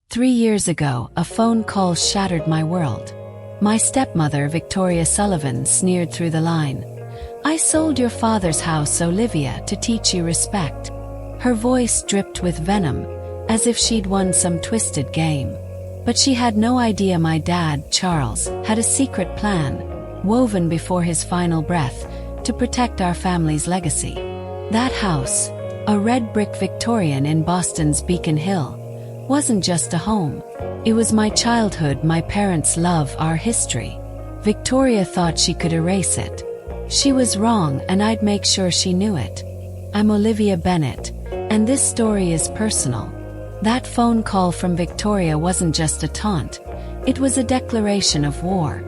3 years ago, a phone call shattered my world. My stepmother, Victoria Sullivan, sneered through the line. "I sold your father's house, Olivia, to teach you respect." Her voice dripped with venom, as if she'd won some twisted game. But she had no idea my dad, Charles, had a secret plan, woven before his final breath, to protect our family's legacy. That house, a red brick Victorian in Boston's Beacon Hill, wasn't just a home. It was my childhood, my parents' love, our history. Victoria thought she could erase it. She was wrong, and I'd make sure she knew it. I'm Olivia Bennett, and this story is personal. That phone call from Victoria wasn't just a taunt. It was a declaration of war.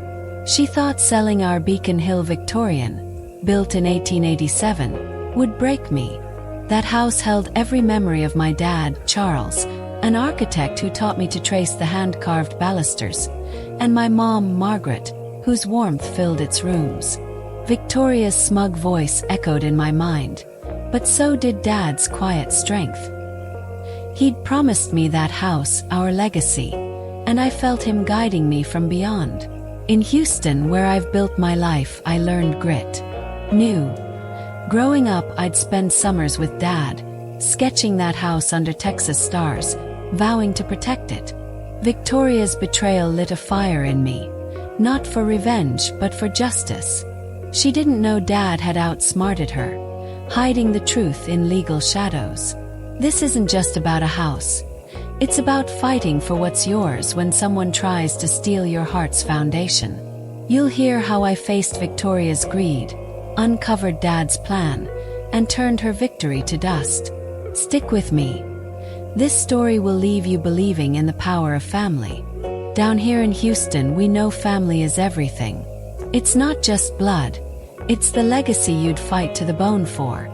She thought selling our Beacon Hill Victorian, built in 1887, would break me. That house held every memory of my dad, Charles, an architect who taught me to trace the hand-carved balusters, and my mom, Margaret, whose warmth filled its rooms. Victoria's smug voice echoed in my mind, but so did Dad's quiet strength. He'd promised me that house, our legacy, and I felt him guiding me from beyond. In Houston, where I've built my life, I learned grit. Growing up, I'd spend summers with Dad, sketching that house under Texas stars, vowing to protect it. Victoria's betrayal lit a fire in me, not for revenge, but for justice. She didn't know Dad had outsmarted her, hiding the truth in legal shadows. This isn't just about a house. It's about fighting for what's yours when someone tries to steal your heart's foundation. You'll hear how I faced Victoria's greed, uncovered Dad's plan, and turned her victory to dust. Stick with me. This story will leave you believing in the power of family. Down here in Houston, we know family is everything. It's not just blood. It's the legacy you'd fight to the bone for.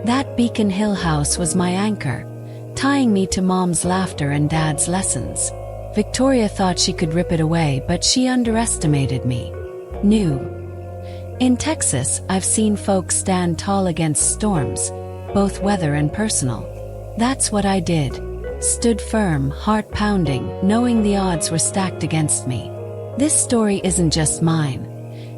That Beacon Hill house was my anchor, tying me to Mom's laughter and Dad's lessons. Victoria thought she could rip it away, but she underestimated me. In Texas, I've seen folks stand tall against storms, both weather and personal. That's what I did. Stood firm, heart pounding, knowing the odds were stacked against me. This story isn't just mine.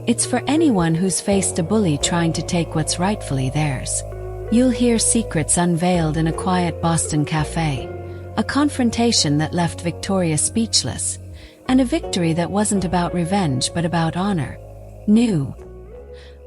It's for anyone who's faced a bully trying to take what's rightfully theirs. You'll hear secrets unveiled in a quiet Boston cafe, a confrontation that left Victoria speechless, and a victory that wasn't about revenge but about honor.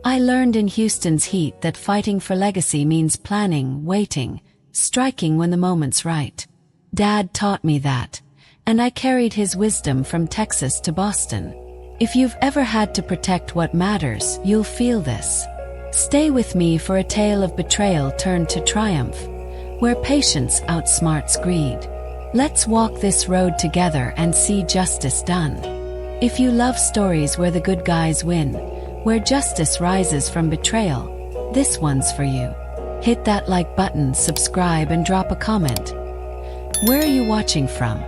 I learned in Houston's heat that fighting for legacy means planning, waiting, striking when the moment's right. Dad taught me that, and I carried his wisdom from Texas to Boston. If you've ever had to protect what matters, you'll feel this. Stay with me for a tale of betrayal turned to triumph, where patience outsmarts greed. Let's walk this road together and see justice done. If you love stories where the good guys win, where justice rises from betrayal, this one's for you. Hit that like button, subscribe, and drop a comment. Where are you watching from?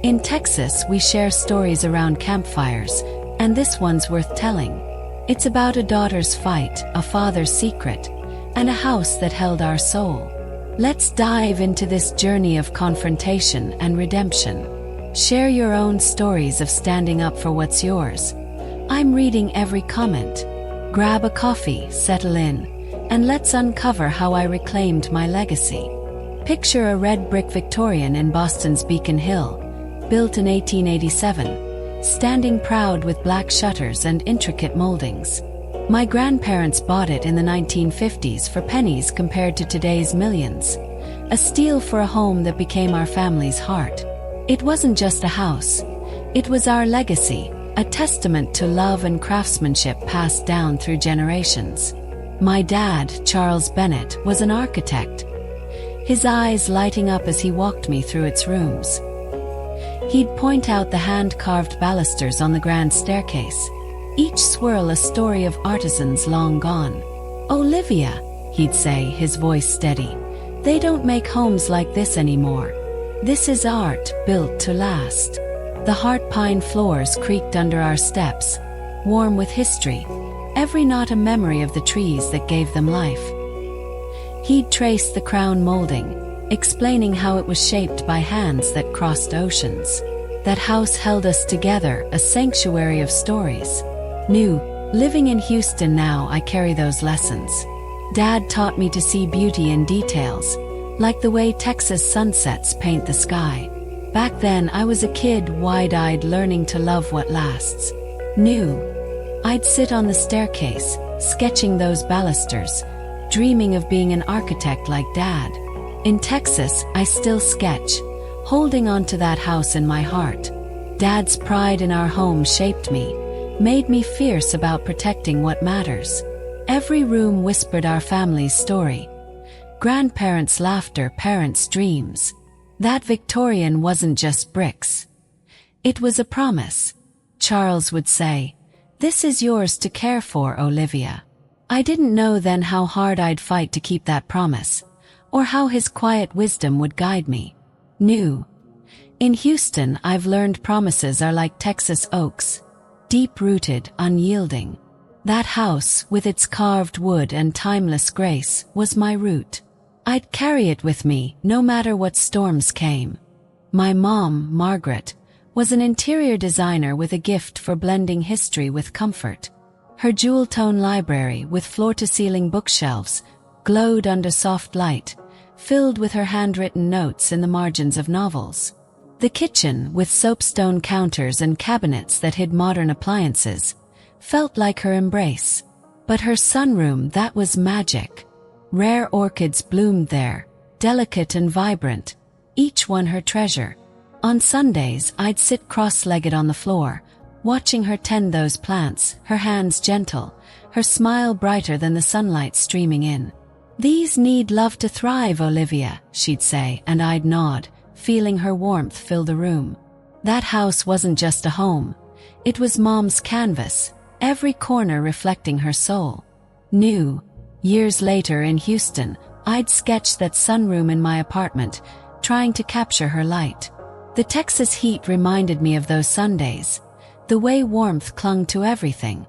In Texas, we share stories around campfires, and this one's worth telling. It's about a daughter's fight, a father's secret, and a house that held our soul. Let's dive into this journey of confrontation and redemption. Share your own stories of standing up for what's yours. I'm reading every comment. Grab a coffee, settle in, and let's uncover how I reclaimed my legacy. Picture a red brick Victorian in Boston's Beacon Hill, built in 1887, standing proud with black shutters and intricate moldings. My grandparents bought it in the 1950s for pennies compared to today's millions. A steal for a home that became our family's heart. It wasn't just a house. It was our legacy, a testament to love and craftsmanship passed down through generations. My dad, Charles Bennett, was an architect, his eyes lighting up as he walked me through its rooms. He'd point out the hand-carved balusters on the grand staircase, each swirl a story of artisans long gone. "Olivia," he'd say, his voice steady, "they don't make homes like this anymore. This is art, built to last." The heart pine floors creaked under our steps, warm with history, every knot a memory of the trees that gave them life. He'd trace the crown molding, explaining how it was shaped by hands that crossed oceans. That house held us together, a sanctuary of stories. Living in Houston now, I carry those lessons. Dad taught me to see beauty in details, like the way Texas sunsets paint the sky. Back then, I was a kid, wide-eyed, learning to love what lasts. I'd sit on the staircase, sketching those balusters, dreaming of being an architect like Dad. In Texas, I still sketch, holding on to that house in my heart. Dad's pride in our home shaped me, made me fierce about protecting what matters. Every room whispered our family's story. Grandparents' laughter, parents' dreams. That Victorian wasn't just bricks. It was a promise. Charles would say, "This is yours to care for, Olivia." I didn't know then how hard I'd fight to keep that promise, or how his quiet wisdom would guide me. In Houston, I've learned promises are like Texas oaks, deep-rooted, unyielding. That house, with its carved wood and timeless grace, was my root. I'd carry it with me, no matter what storms came. My mom, Margaret, was an interior designer with a gift for blending history with comfort. Her jewel-tone library, with floor-to-ceiling bookshelves, glowed under soft light, filled with her handwritten notes in the margins of novels. The kitchen, with soapstone counters and cabinets that hid modern appliances, felt like her embrace. But her sunroom, that was magic. Rare orchids bloomed there, delicate and vibrant, each one her treasure. On Sundays, I'd sit cross-legged on the floor, watching her tend those plants, her hands gentle, her smile brighter than the sunlight streaming in. "These need love to thrive, Olivia," she'd say, and I'd nod, feeling her warmth fill the room. That house wasn't just a home. It was Mom's canvas, every corner reflecting her soul. Years later in Houston, I'd sketch that sunroom in my apartment, trying to capture her light. The Texas heat reminded me of those Sundays, the way warmth clung to everything.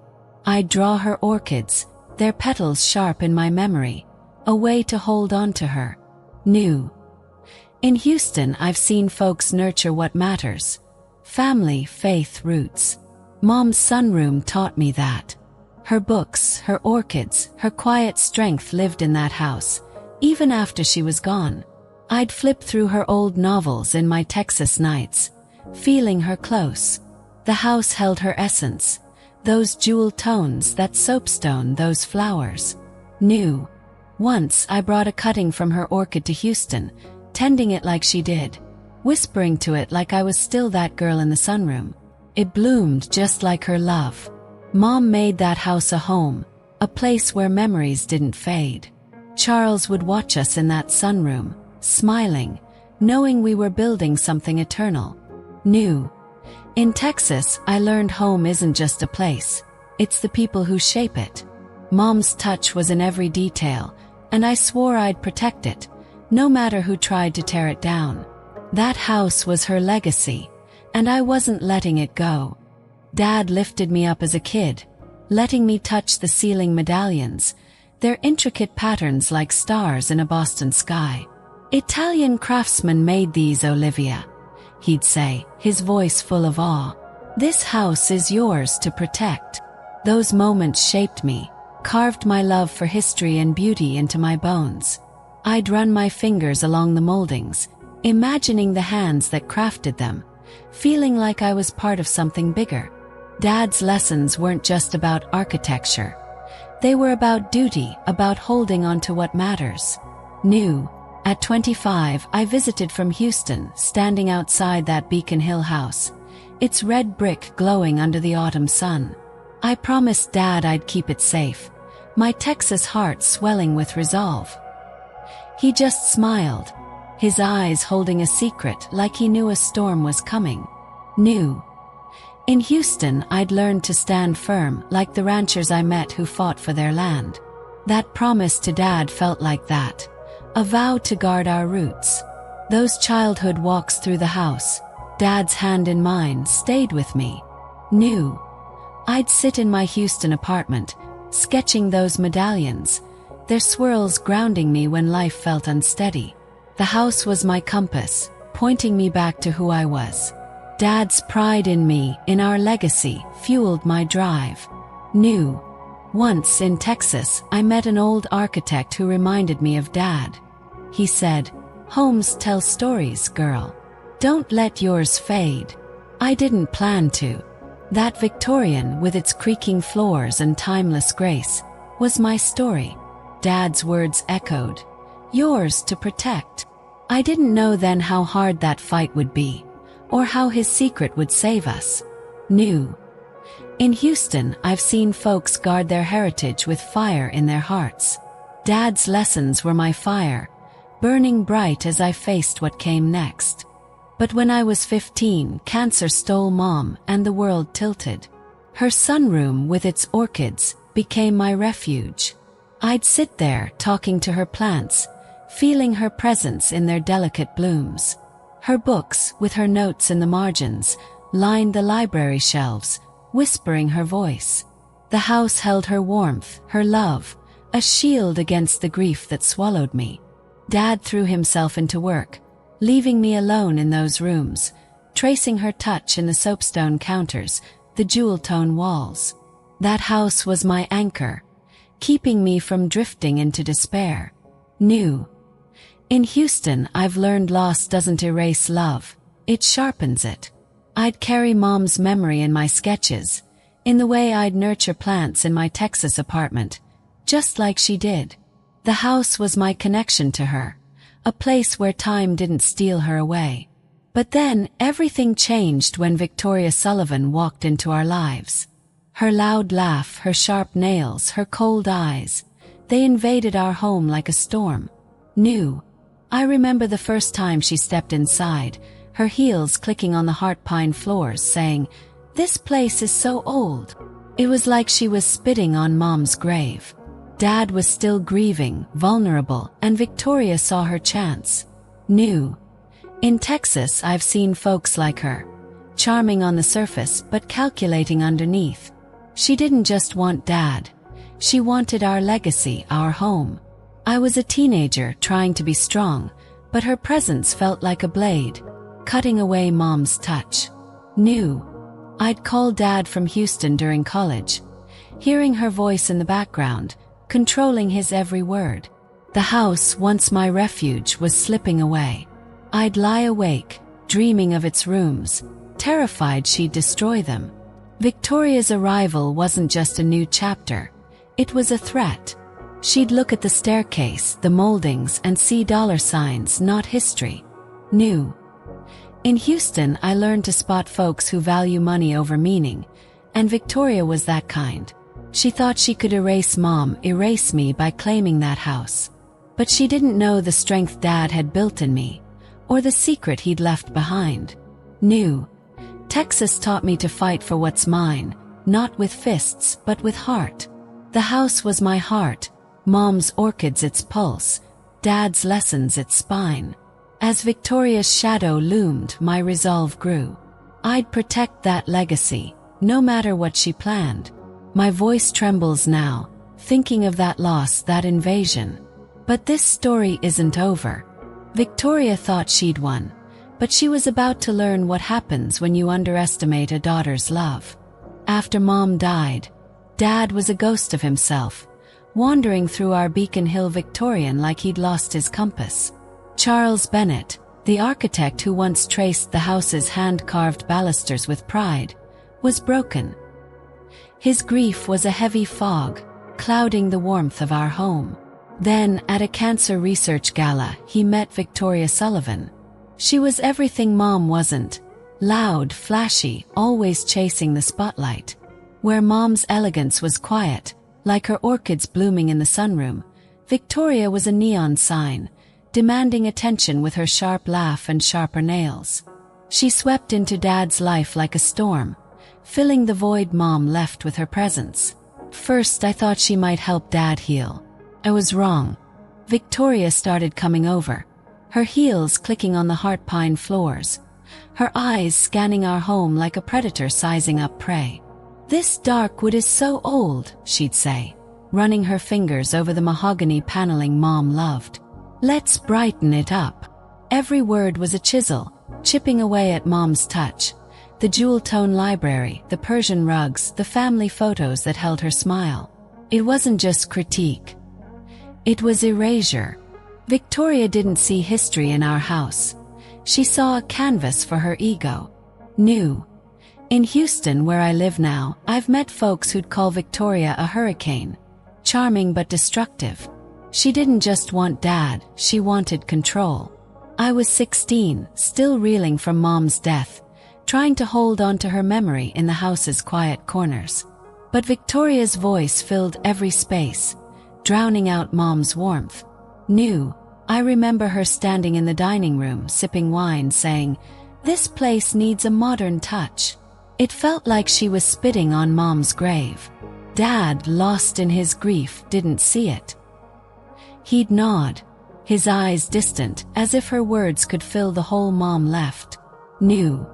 I'd draw her orchids, their petals sharp in my memory, a way to hold on to her. In Houston, I've seen folks nurture what matters. Family, faith, roots. Mom's sunroom taught me that. Her books, her orchids, her quiet strength lived in that house, even after she was gone. I'd flip through her old novels in my Texas nights, feeling her close. The house held her essence, those jewel tones, that soapstone, those flowers. Once I brought a cutting from her orchid to Houston, tending it like she did, whispering to it like I was still that girl in the sunroom. It bloomed just like her love. Mom made that house a home, a place where memories didn't fade. Charles would watch us in that sunroom, smiling, knowing we were building something eternal. In Texas, I learned home isn't just a place, it's the people who shape it. Mom's touch was in every detail, and I swore I'd protect it, no matter who tried to tear it down. That house was her legacy, and I wasn't letting it go. Dad lifted me up as a kid, letting me touch the ceiling medallions, their intricate patterns like stars in a Boston sky. "Italian craftsmen made these, Olivia," he'd say, his voice full of awe. "This house is yours to protect." Those moments shaped me, carved my love for history and beauty into my bones. I'd run my fingers along the moldings, imagining the hands that crafted them, feeling like I was part of something bigger. Dad's lessons weren't just about architecture. They were about duty, about holding on to what matters. At 25, I visited from Houston, standing outside that Beacon Hill house, its red brick glowing under the autumn sun. I promised Dad I'd keep it safe, my Texas heart swelling with resolve. He just smiled, his eyes holding a secret like he knew a storm was coming. In Houston, I'd learned to stand firm, like the ranchers I met who fought for their land. That promise to Dad felt like that, a vow to guard our roots. Those childhood walks through the house, Dad's hand in mine, stayed with me. I'd sit in my Houston apartment, sketching those medallions, their swirls grounding me when life felt unsteady. The house was my compass, pointing me back to who I was. Dad's pride in me, in our legacy, fueled my drive. New. Once in Texas, I met an old architect who reminded me of Dad. He said, "Homes tell stories, girl. Don't let yours fade." I didn't plan to. That Victorian, with its creaking floors and timeless grace, was my story. Dad's words echoed, "Yours to protect." I didn't know then how hard that fight would be, or how his secret would save us. New. In Houston, I've seen folks guard their heritage with fire in their hearts. Dad's lessons were my fire, burning bright as I faced what came next. But when I was 15, cancer stole Mom and the world tilted. Her sunroom with its orchids became my refuge. I'd sit there talking to her plants, feeling her presence in their delicate blooms. Her books, with her notes in the margins, lined the library shelves, whispering her voice. The house held her warmth, her love, a shield against the grief that swallowed me. Dad threw himself into work, leaving me alone in those rooms, tracing her touch in the soapstone counters, the jewel-tone walls. That house was my anchor, keeping me from drifting into despair. New. In Houston, I've learned loss doesn't erase love, it sharpens it. I'd carry Mom's memory in my sketches, in the way I'd nurture plants in my Texas apartment, just like she did. The house was my connection to her, a place where time didn't steal her away. But then, everything changed when Victoria Sullivan walked into our lives. Her loud laugh, her sharp nails, her cold eyes, they invaded our home like a storm. New. I remember the first time she stepped inside, her heels clicking on the heart pine floors, saying, "This place is so old." It was like she was spitting on Mom's grave. Dad was still grieving, vulnerable, and Victoria saw her chance. New. In Texas, I've seen folks like her, charming on the surface but calculating underneath. She didn't just want Dad. She wanted our legacy, our home. I was a teenager trying to be strong, but her presence felt like a blade, cutting away Mom's touch. New. I'd call Dad from Houston during college, hearing her voice in the background, controlling his every word. The house, once my refuge, was slipping away. I'd lie awake, dreaming of its rooms, terrified she'd destroy them. Victoria's arrival wasn't just a new chapter, it was a threat. She'd look at the staircase, the moldings, and see dollar signs, not history. New. In Houston, I learned to spot folks who value money over meaning, and Victoria was that kind. She thought she could erase Mom, erase me by claiming that house. But she didn't know the strength Dad had built in me, or the secret he'd left behind. New. Texas taught me to fight for what's mine, not with fists, but with heart. The house was my heart, Mom's orchids its pulse, Dad's lessons its spine. As Victoria's shadow loomed, my resolve grew. I'd protect that legacy, no matter what she planned. My voice trembles now, thinking of that loss, that invasion. But this story isn't over. Victoria thought she'd won, but she was about to learn what happens when you underestimate a daughter's love. After Mom died, Dad was a ghost of himself, wandering through our Beacon Hill Victorian like he'd lost his compass. Charles Bennett, the architect who once traced the house's hand-carved balusters with pride, was broken. His grief was a heavy fog, clouding the warmth of our home. Then, at a cancer research gala, he met Victoria Sullivan. She was everything Mom wasn't, loud, flashy, always chasing the spotlight. Where Mom's elegance was quiet, like her orchids blooming in the sunroom, Victoria was a neon sign, demanding attention with her sharp laugh and sharper nails. She swept into Dad's life like a storm, filling the void Mom left with her presence. First, I thought she might help Dad heal. I was wrong. Victoria started coming over, her heels clicking on the heart pine floors, her eyes scanning our home like a predator sizing up prey. "This dark wood is so old," she'd say, running her fingers over the mahogany paneling Mom loved. Let's brighten it up. Every word was a chisel, chipping away at Mom's touch. The jewel-tone library, the Persian rugs, the family photos that held her smile. It wasn't just critique. It was erasure. Victoria didn't see history in our house. She saw a canvas for her ego. New. In Houston, where I live now, I've met folks who'd call Victoria a hurricane. Charming but destructive. She didn't just want Dad, she wanted control. I was 16, still reeling from Mom's death, trying to hold on to her memory in the house's quiet corners. But Victoria's voice filled every space, drowning out Mom's warmth. New. I remember her standing in the dining room, sipping wine, saying, "This place needs a modern touch." It felt like she was spitting on Mom's grave. Dad, lost in his grief, didn't see it. He'd nod, his eyes distant, as if her words could fill the hole Mom left. New.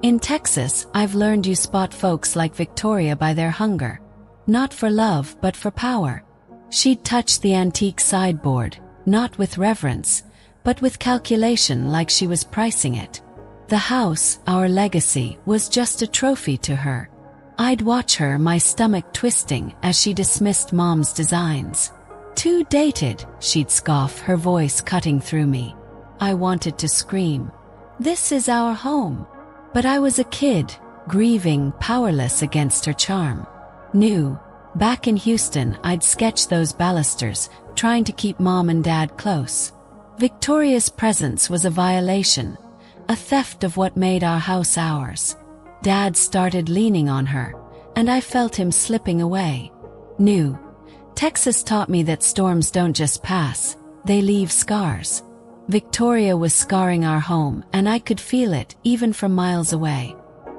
In Texas, I've learned you spot folks like Victoria by their hunger. Not for love, but for power. She'd touch the antique sideboard, not with reverence, but with calculation, like she was pricing it. The house, our legacy, was just a trophy to her. I'd watch her, my stomach twisting, as she dismissed Mom's designs. Too dated, she'd scoff, her voice cutting through me. I wanted to scream. This is our home. But I was a kid, grieving, powerless against her charm. New. Back in Houston, I'd sketch those balusters, trying to keep Mom and Dad close. Victoria's presence was a violation, a theft of what made our house ours. Dad started leaning on her, and I felt him slipping away. New. Texas taught me that storms don't just pass, they leave scars. Victoria was scarring our home, and I could feel it, even from miles away.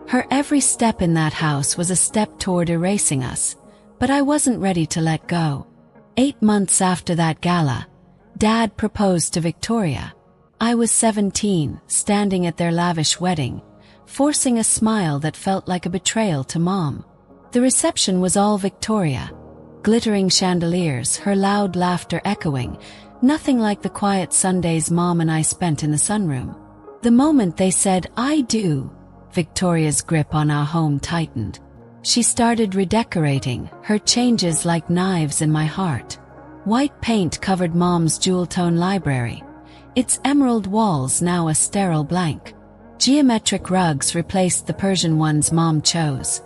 Her every step in that house was a step toward erasing us, but I wasn't ready to let go. 8 months after that gala, Dad proposed to Victoria. I was 17, standing at their lavish wedding, forcing a smile that felt like a betrayal to Mom. The reception was all Victoria. Glittering chandeliers, her loud laughter echoing, nothing like the quiet Sundays Mom and I spent in the sunroom. The moment they said, "I do," Victoria's grip on our home tightened. She started redecorating, her changes like knives in my heart. White paint covered Mom's jewel-tone library, its emerald walls now a sterile blank. Geometric rugs replaced the Persian ones Mom chose,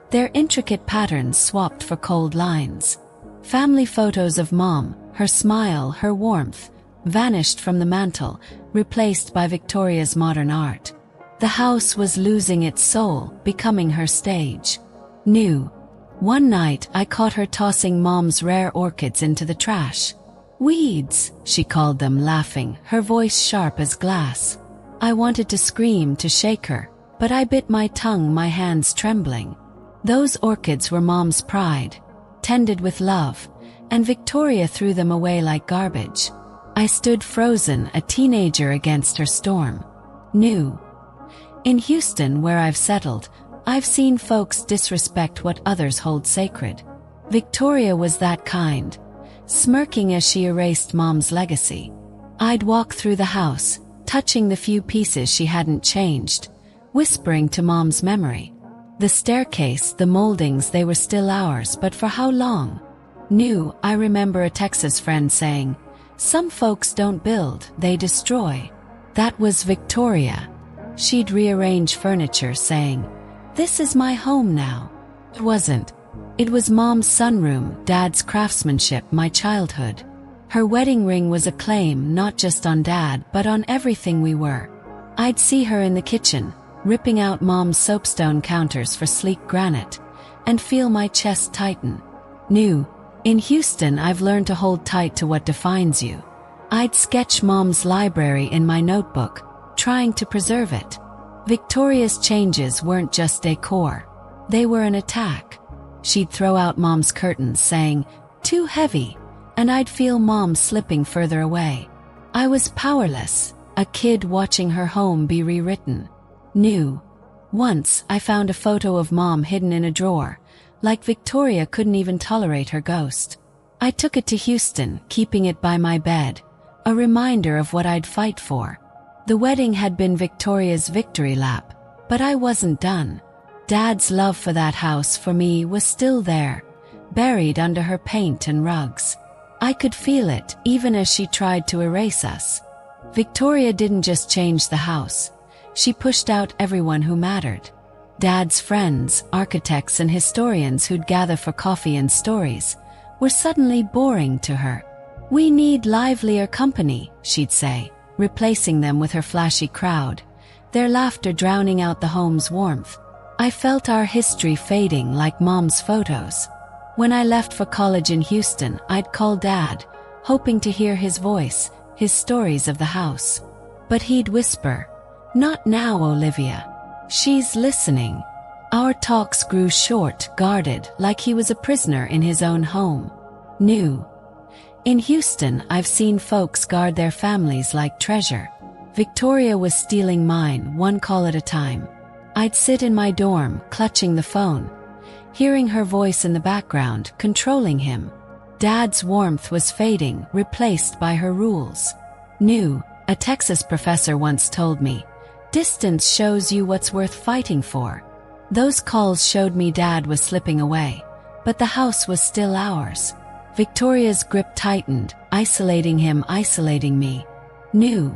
their intricate patterns swapped for cold lines. Family photos of Mom, her smile, her warmth, vanished from the mantel, replaced by Victoria's modern art. The house was losing its soul, becoming her stage. New. One night, I caught her tossing Mom's rare orchids into the trash. "Weeds," she called them, laughing, her voice sharp as glass. I wanted to scream, to shake her, but I bit my tongue, my hands trembling. Those orchids were Mom's pride, tended with love, and Victoria threw them away like garbage. I stood frozen, a teenager against her storm. New. In Houston, where I've settled, I've seen folks disrespect what others hold sacred. Victoria was that kind, smirking as she erased Mom's legacy. I'd walk through the house, touching the few pieces she hadn't changed, whispering to Mom's memory. The staircase, the moldings, they were still ours, but for how long? New. I remember a Texas friend saying, "Some folks don't build, they destroy." That was Victoria. She'd rearrange furniture, saying, "This is my home now." It wasn't. It was Mom's sunroom, Dad's craftsmanship, my childhood. Her wedding ring was a claim not just on Dad, but on everything we were. I'd see her in the kitchen, ripping out Mom's soapstone counters for sleek granite, and feel my chest tighten. New. In Houston, I've learned to hold tight to what defines you. I'd sketch Mom's library in my notebook, trying to preserve it. Victoria's changes weren't just decor. They were an attack. She'd throw out Mom's curtains, saying, "Too heavy," and I'd feel Mom slipping further away. I was powerless, a kid watching her home be rewritten. New. Once, I found a photo of Mom hidden in a drawer, like Victoria couldn't even tolerate her ghost. I took it to Houston, keeping it by my bed, a reminder of what I'd fight for. The wedding had been Victoria's victory lap, but I wasn't done. Dad's love for that house for me was still there, buried under her paint and rugs. I could feel it even as she tried to erase us. Victoria didn't just change the house. She pushed out everyone who mattered. Dad's friends, architects and historians who'd gather for coffee and stories, were suddenly boring to her. "We need livelier company," she'd say, replacing them with her flashy crowd, their laughter drowning out the home's warmth. I felt our history fading like Mom's photos. When I left for college in Houston, I'd call Dad, hoping to hear his voice, his stories of the house. But he'd whisper, "Not now, Olivia. She's listening." Our talks grew short, guarded, like he was a prisoner in his own home. New. In Houston, I've seen folks guard their families like treasure. Victoria was stealing mine, one call at a time. I'd sit in my dorm, clutching the phone, hearing her voice in the background, controlling him. Dad's warmth was fading, replaced by her rules. New. A Texas professor once told me, "Distance shows you what's worth fighting for." Those calls showed me Dad was slipping away, but the house was still ours. Victoria's grip tightened, isolating him, isolating me. New.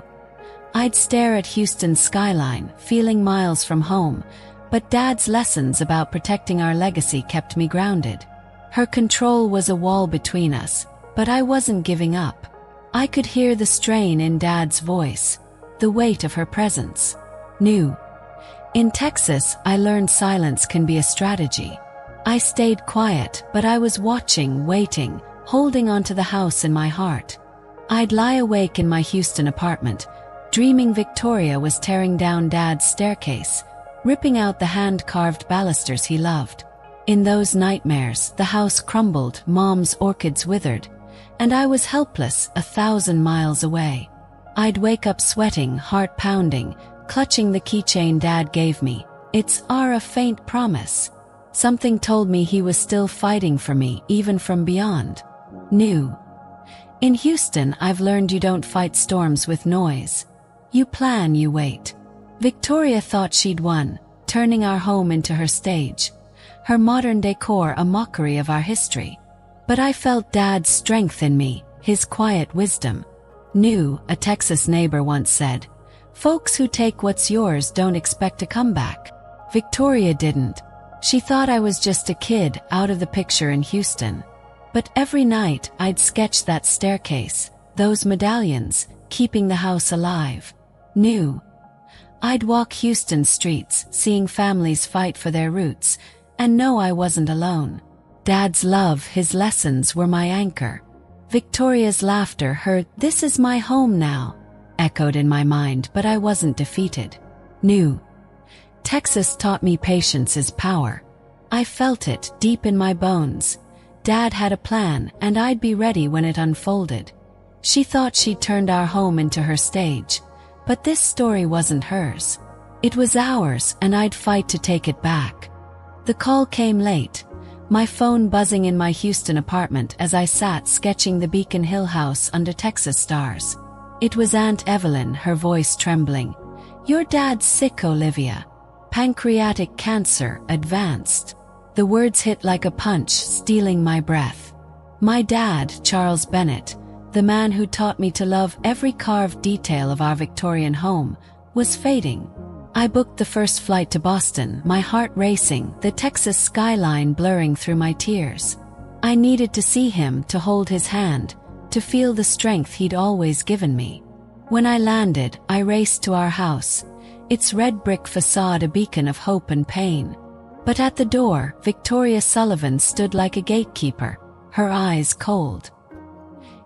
I'd stare at Houston's skyline, feeling miles from home, but Dad's lessons about protecting our legacy kept me grounded. Her control was a wall between us, but I wasn't giving up. I could hear the strain in Dad's voice, the weight of her presence. New. In Texas, I learned silence can be a strategy. I stayed quiet, but I was watching, waiting, holding onto the house in my heart. I'd lie awake in my Houston apartment, dreaming Victoria was tearing down Dad's staircase, ripping out the hand-carved balusters he loved. In those nightmares, the house crumbled, Mom's orchids withered, and I was helpless, 1,000 miles away. I'd wake up sweating, heart pounding, clutching the keychain Dad gave me. It's a faint promise. Something told me he was still fighting for me, even from beyond. New. In Houston, I've learned you don't fight storms with noise. You plan, you wait. Victoria thought she'd won, turning our home into her stage, her modern decor a mockery of our history. But I felt Dad's strength in me, his quiet wisdom. New. A Texas neighbor once said, "Folks who take what's yours don't expect a comeback." Victoria didn't. She thought I was just a kid out of the picture in Houston. But every night I'd sketch that staircase, those medallions, keeping the house alive. New. I'd walk Houston streets, seeing families fight for their roots, and know I wasn't alone. Dad's love, his lessons were my anchor. Victoria's laughter, her "This is my home now," echoed in my mind, but I wasn't defeated. New. Texas taught me patience is power. I felt it deep in my bones. Dad had a plan, and I'd be ready when it unfolded. She thought she'd turned our home into her stage, but this story wasn't hers. It was ours, and I'd fight to take it back. The call came late, my phone buzzing in my Houston apartment as I sat sketching the Beacon Hill house under Texas stars. It was Aunt Evelyn, her voice trembling. "Your dad's sick, Olivia. Pancreatic cancer, advanced." The words hit like a punch, stealing my breath. My dad, Charles Bennett, the man who taught me to love every carved detail of our Victorian home, was fading. I booked the first flight to Boston, my heart racing, the Texas skyline blurring through my tears. I needed to see him, to hold his hand, to feel the strength he'd always given me. When I landed, I raced to our house, its red brick facade a beacon of hope and pain. But at the door, Victoria Sullivan stood like a gatekeeper, her eyes cold.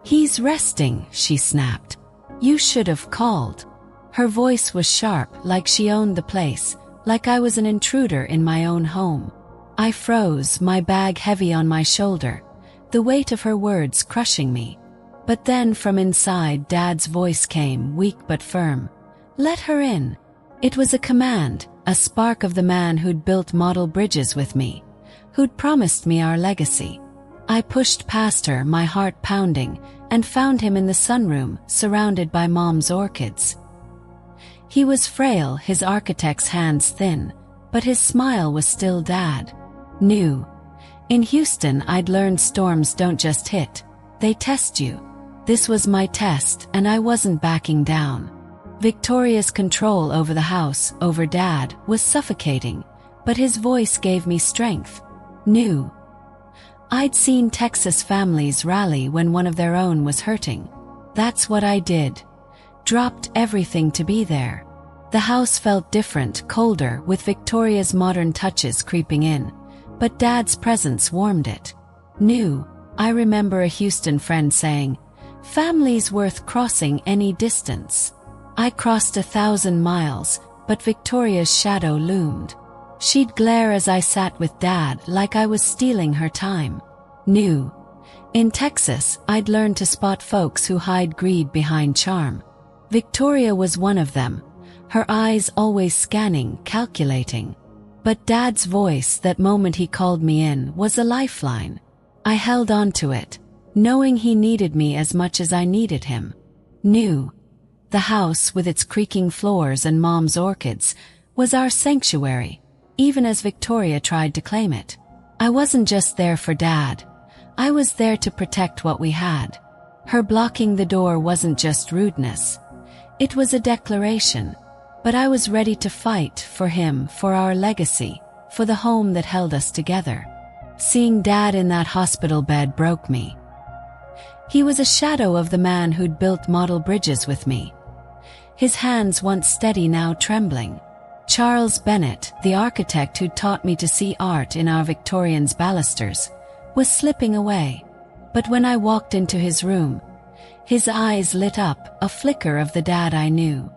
"He's resting," she snapped. "You should have called." Her voice was sharp, like she owned the place, like I was an intruder in my own home. I froze, my bag heavy on my shoulder, the weight of her words crushing me. But then from inside, Dad's voice came, weak but firm. "Let her in." It was a command, a spark of the man who'd built model bridges with me, who'd promised me our legacy. I pushed past her, my heart pounding, and found him in the sunroom, surrounded by Mom's orchids. He was frail, his architect's hands thin, but his smile was still Dad. Knew. In Houston, I'd learned storms don't just hit, they test you. This was my test, and I wasn't backing down. Victoria's control over the house, over Dad, was suffocating, but his voice gave me strength. Knew. I'd seen Texas families rally when one of their own was hurting. That's what I did. Dropped everything to be there. The house felt different, colder, with Victoria's modern touches creeping in, but Dad's presence warmed it. Knew. I remember a Houston friend saying, "Family's worth crossing any distance." I crossed 1,000 miles, but Victoria's shadow loomed. She'd glare as I sat with Dad like I was stealing her time. Knew. In Texas, I'd learned to spot folks who hide greed behind charm. Victoria was one of them, her eyes always scanning, calculating. But Dad's voice, that moment he called me in, was a lifeline. I held on to it, knowing he needed me as much as I needed him. Knew. The house, with its creaking floors and Mom's orchids, was our sanctuary, even as Victoria tried to claim it. I wasn't just there for Dad. I was there to protect what we had. Her blocking the door wasn't just rudeness. It was a declaration. But I was ready to fight for him, for our legacy, for the home that held us together. Seeing Dad in that hospital bed broke me. He was a shadow of the man who'd built model bridges with me. His hands, once steady, now trembling. Charles Bennett, the architect who'd taught me to see art in our Victorian's balusters, was slipping away. But when I walked into his room, his eyes lit up, a flicker of the Dad I knew.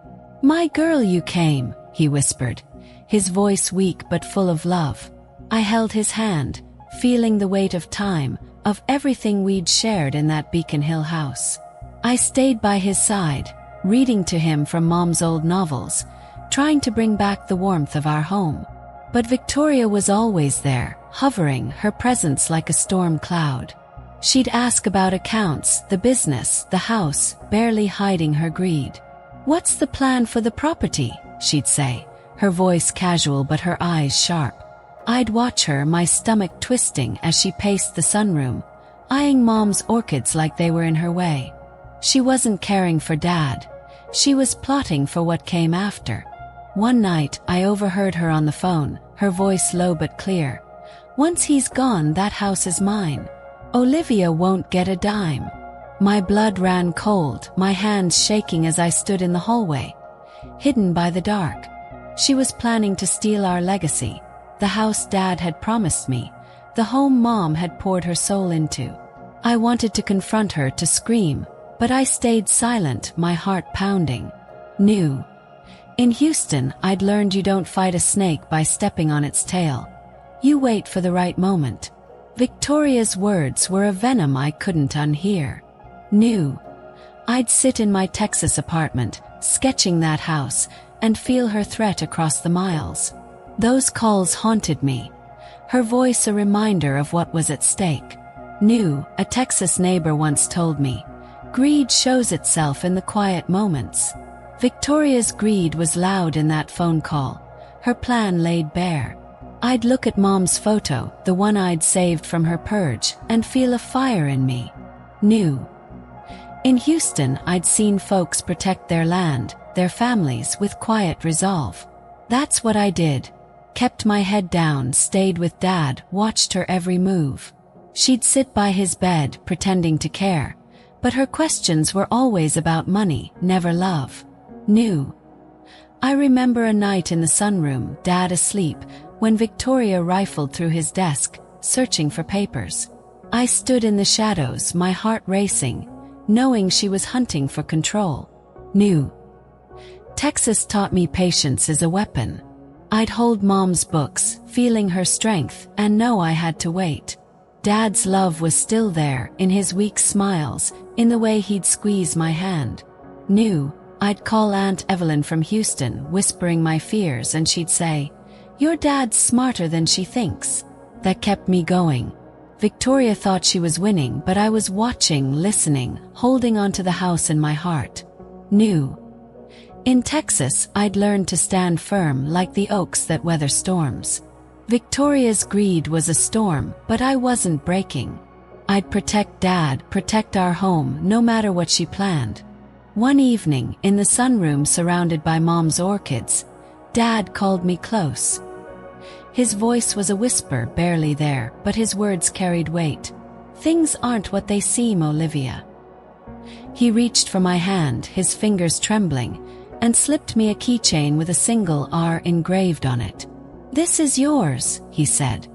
"My girl, you came," he whispered, his voice weak but full of love. I held his hand, feeling the weight of time, of everything we'd shared in that Beacon Hill house. I stayed by his side, reading to him from Mom's old novels, trying to bring back the warmth of our home. But Victoria was always there, hovering, her presence like a storm cloud. She'd ask about accounts, the business, the house, barely hiding her greed. "What's the plan for the property?" she'd say, her voice casual but her eyes sharp. I'd watch her, my stomach twisting as she paced the sunroom, eyeing Mom's orchids like they were in her way. She wasn't caring for Dad. She was plotting for what came after. One night, I overheard her on the phone, her voice low but clear. "Once he's gone, that house is mine. Olivia won't get a dime." My blood ran cold, my hands shaking as I stood in the hallway, hidden by the dark. She was planning to steal our legacy, the house Dad had promised me, the home Mom had poured her soul into. I wanted to confront her, to scream, but I stayed silent, my heart pounding. Knew. In Houston, I'd learned you don't fight a snake by stepping on its tail. You wait for the right moment. Victoria's words were a venom I couldn't unhear. Knew. I'd sit in my Texas apartment, sketching that house, and feel her threat across the miles. Those calls haunted me, her voice a reminder of what was at stake. Knew, a Texas neighbor once told me, greed shows itself in the quiet moments. Victoria's greed was loud in that phone call, her plan laid bare. I'd look at Mom's photo, the one I'd saved from her purge, and feel a fire in me. Knew. In Houston, I'd seen folks protect their land, their families, with quiet resolve. That's what I did. Kept my head down, stayed with Dad, watched her every move. She'd sit by his bed, pretending to care, but her questions were always about money, never love. Knew. I remember a night in the sunroom, Dad asleep, when Victoria rifled through his desk, searching for papers. I stood in the shadows, my heart racing, knowing she was hunting for control. Knew. Texas taught me patience is a weapon. I'd hold Mom's books, feeling her strength, and know I had to wait. Dad's love was still there, in his weak smiles, in the way he'd squeeze my hand. Knew. I'd call Aunt Evelyn from Houston, whispering my fears, and she'd say, "Your dad's smarter than she thinks." That kept me going. Victoria thought she was winning, but I was watching, listening, holding onto the house in my heart. Knew. In Texas, I'd learned to stand firm like the oaks that weather storms. Victoria's greed was a storm, but I wasn't breaking. I'd protect Dad, protect our home, no matter what she planned. One evening, in the sunroom surrounded by Mom's orchids, Dad called me close. His voice was a whisper, barely there, but his words carried weight. "Things aren't what they seem, Olivia." He reached for my hand, his fingers trembling, and slipped me a keychain with a single R engraved on it. "This is yours," he said,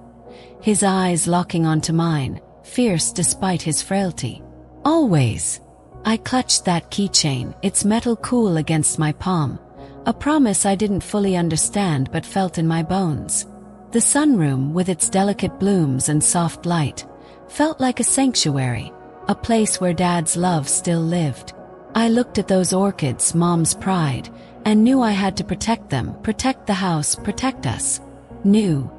his eyes locking onto mine, fierce despite his frailty. "Always." I clutched that keychain, its metal cool against my palm, a promise I didn't fully understand but felt in my bones. The sunroom, with its delicate blooms and soft light, felt like a sanctuary, a place where Dad's love still lived. I looked at those orchids, Mom's pride, and knew I had to protect them, protect the house, protect us. Knew.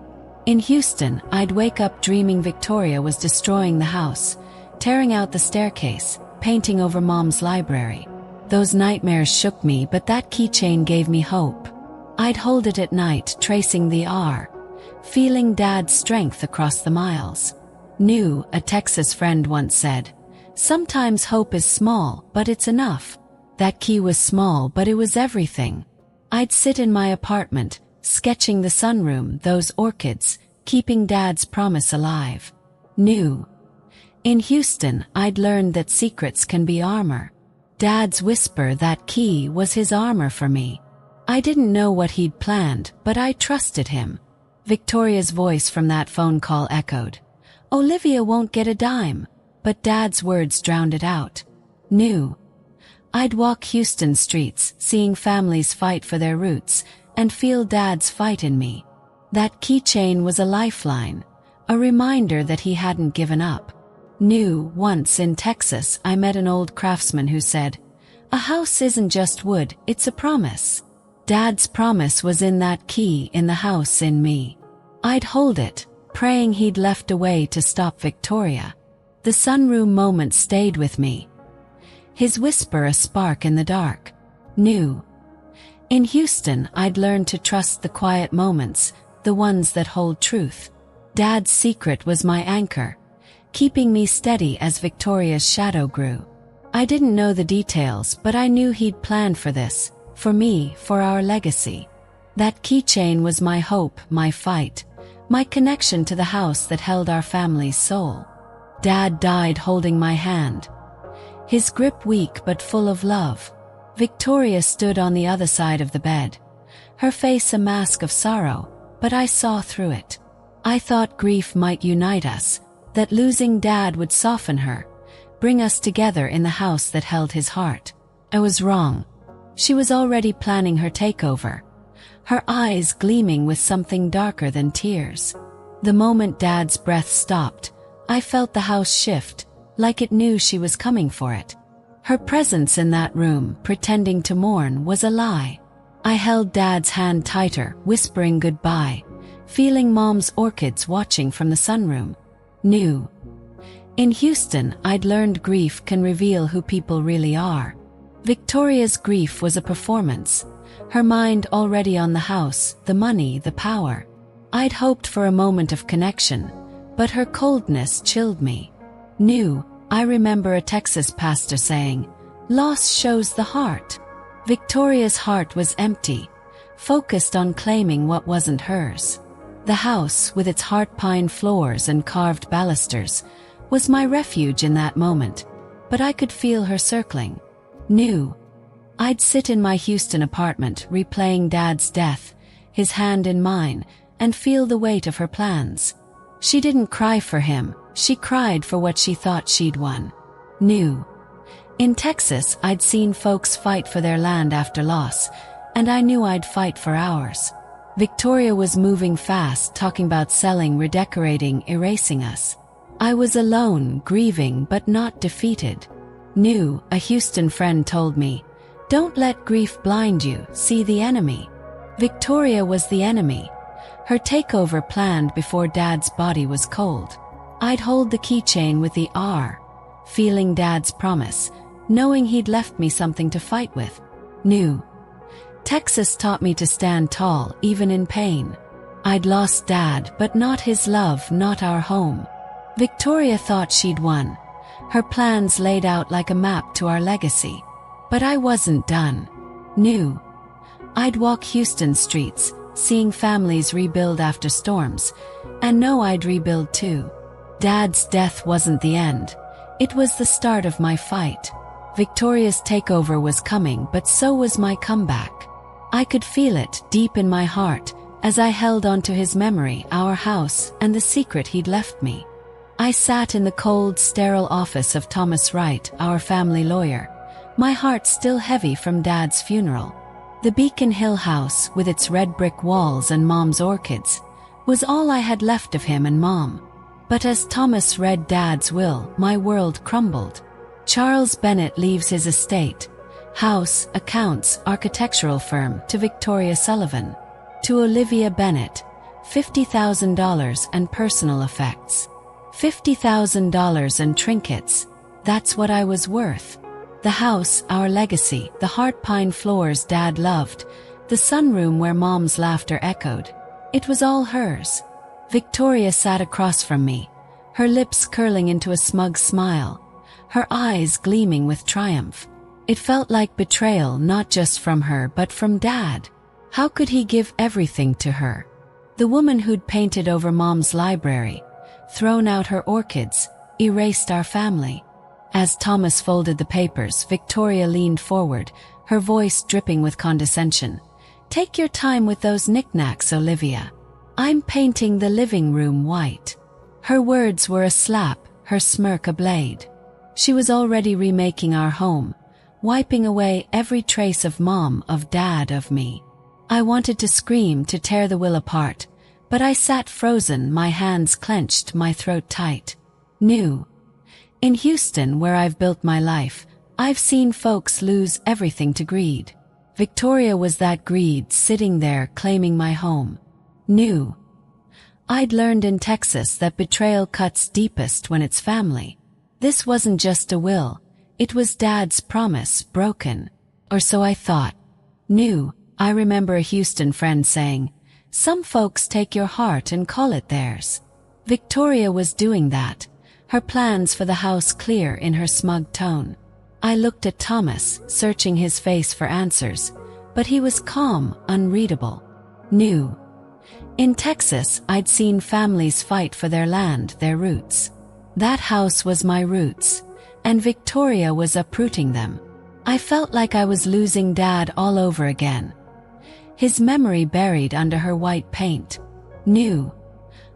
In Houston, I'd wake up dreaming Victoria was destroying the house, tearing out the staircase, painting over Mom's library. Those nightmares shook me, but that keychain gave me hope. I'd hold it at night, tracing the R, feeling Dad's strength across the miles. Knew, a Texas friend once said, "Sometimes hope is small, but it's enough." That key was small, but it was everything. I'd sit in my apartment, sketching the sunroom, those orchids, keeping Dad's promise alive. Knew. In Houston, I'd learned that secrets can be armor. Dad's whisper, that key, was his armor for me. I didn't know what he'd planned, but I trusted him. Victoria's voice from that phone call echoed. "Olivia won't get a dime," but Dad's words drowned it out. Knew. I'd walk Houston streets, seeing families fight for their roots, and feel Dad's fight in me. That keychain was a lifeline, a reminder that he hadn't given up. Knew. Once in Texas, I met an old craftsman who said, "A house isn't just wood, it's a promise." Dad's promise was in that key, in the house, in me. I'd hold it, praying he'd left a way to stop Victoria. The sunroom moment stayed with me. His whisper, a spark in the dark. Knew. In Houston, I'd learned to trust the quiet moments, the ones that hold truth. Dad's secret was my anchor, keeping me steady as Victoria's shadow grew. I didn't know the details, but I knew he'd planned for this, for me, for our legacy. That keychain was my hope, my fight, my connection to the house that held our family's soul. Dad died holding my hand, his grip weak but full of love. Victoria stood on the other side of the bed, her face a mask of sorrow, but I saw through it. I thought grief might unite us, that losing Dad would soften her, bring us together in the house that held his heart. I was wrong. She was already planning her takeover, her eyes gleaming with something darker than tears. The moment Dad's breath stopped, I felt the house shift, like it knew she was coming for it. Her presence in that room, pretending to mourn, was a lie. I held Dad's hand tighter, whispering goodbye, feeling Mom's orchids watching from the sunroom. Knew. In Houston, I'd learned grief can reveal who people really are. Victoria's grief was a performance, her mind already on the house, the money, the power. I'd hoped for a moment of connection, but her coldness chilled me. Knew. I remember a Texas pastor saying, "Loss shows the heart." Victoria's heart was empty, focused on claiming what wasn't hers. The house, with its heart pine floors and carved balusters, was my refuge in that moment, but I could feel her circling. Knew. I'd sit in my Houston apartment, replaying Dad's death, his hand in mine, and feel the weight of her plans. She didn't cry for him, she cried for what she thought she'd won. Knew. In Texas, I'd seen folks fight for their land after loss, and I knew I'd fight for ours. Victoria was moving fast, talking about selling, redecorating, erasing us. I was alone, grieving but not defeated. Knew. A Houston friend told me, "Don't let grief blind you, see the enemy." Victoria was the enemy, her takeover planned before Dad's body was cold. I'd hold the keychain with the R, feeling Dad's promise, knowing he'd left me something to fight with. New. Texas taught me to stand tall, even in pain. I'd lost Dad, but not his love, not our home. Victoria thought she'd won, her plans laid out like a map to our legacy. But I wasn't done. New. I'd walk Houston streets, seeing families rebuild after storms, and know I'd rebuild too. Dad's death wasn't the end. It was the start of my fight. Victoria's takeover was coming, but so was my comeback. I could feel it deep in my heart as I held onto his memory, our house, and the secret he'd left me. I sat in the cold, sterile office of Thomas Wright, our family lawyer, my heart still heavy from Dad's funeral. The Beacon Hill house, with its red brick walls and Mom's orchids, was all I had left of him and Mom. But as Thomas read Dad's will, my world crumbled. Charles Bennett leaves his estate, house, accounts, architectural firm, to Victoria Sullivan. To Olivia Bennett, $50,000 and personal effects. $50,000 and trinkets. That's what I was worth. The house, our legacy, the heart pine floors Dad loved, the sunroom where Mom's laughter echoed. It was all hers. Victoria sat across from me, her lips curling into a smug smile, her eyes gleaming with triumph. It felt like betrayal, not just from her but from Dad. How could he give everything to her? The woman who'd painted over Mom's library, thrown out her orchids, erased our family. As Thomas folded the papers, Victoria leaned forward, her voice dripping with condescension. "Take your time with those knickknacks, Olivia. I'm painting the living room white." Her words were a slap, her smirk a blade. She was already remaking our home, wiping away every trace of Mom, of Dad, of me. I wanted to scream, to tear the will apart, but I sat frozen, my hands clenched, my throat tight. New. In Houston, where I've built my life, I've seen folks lose everything to greed. Victoria was that greed, sitting there claiming my home. New. I'd learned in Texas that betrayal cuts deepest when it's family. This wasn't just a will, it was Dad's promise, broken. Or so I thought. New. I remember a Houston friend saying, "Some folks take your heart and call it theirs." Victoria was doing that, her plans for the house clear in her smug tone. I looked at Thomas, searching his face for answers, but he was calm, unreadable. New. In Texas, I'd seen families fight for their land, their roots. That house was my roots, and Victoria was uprooting them. I felt like I was losing Dad all over again, his memory buried under her white paint. New.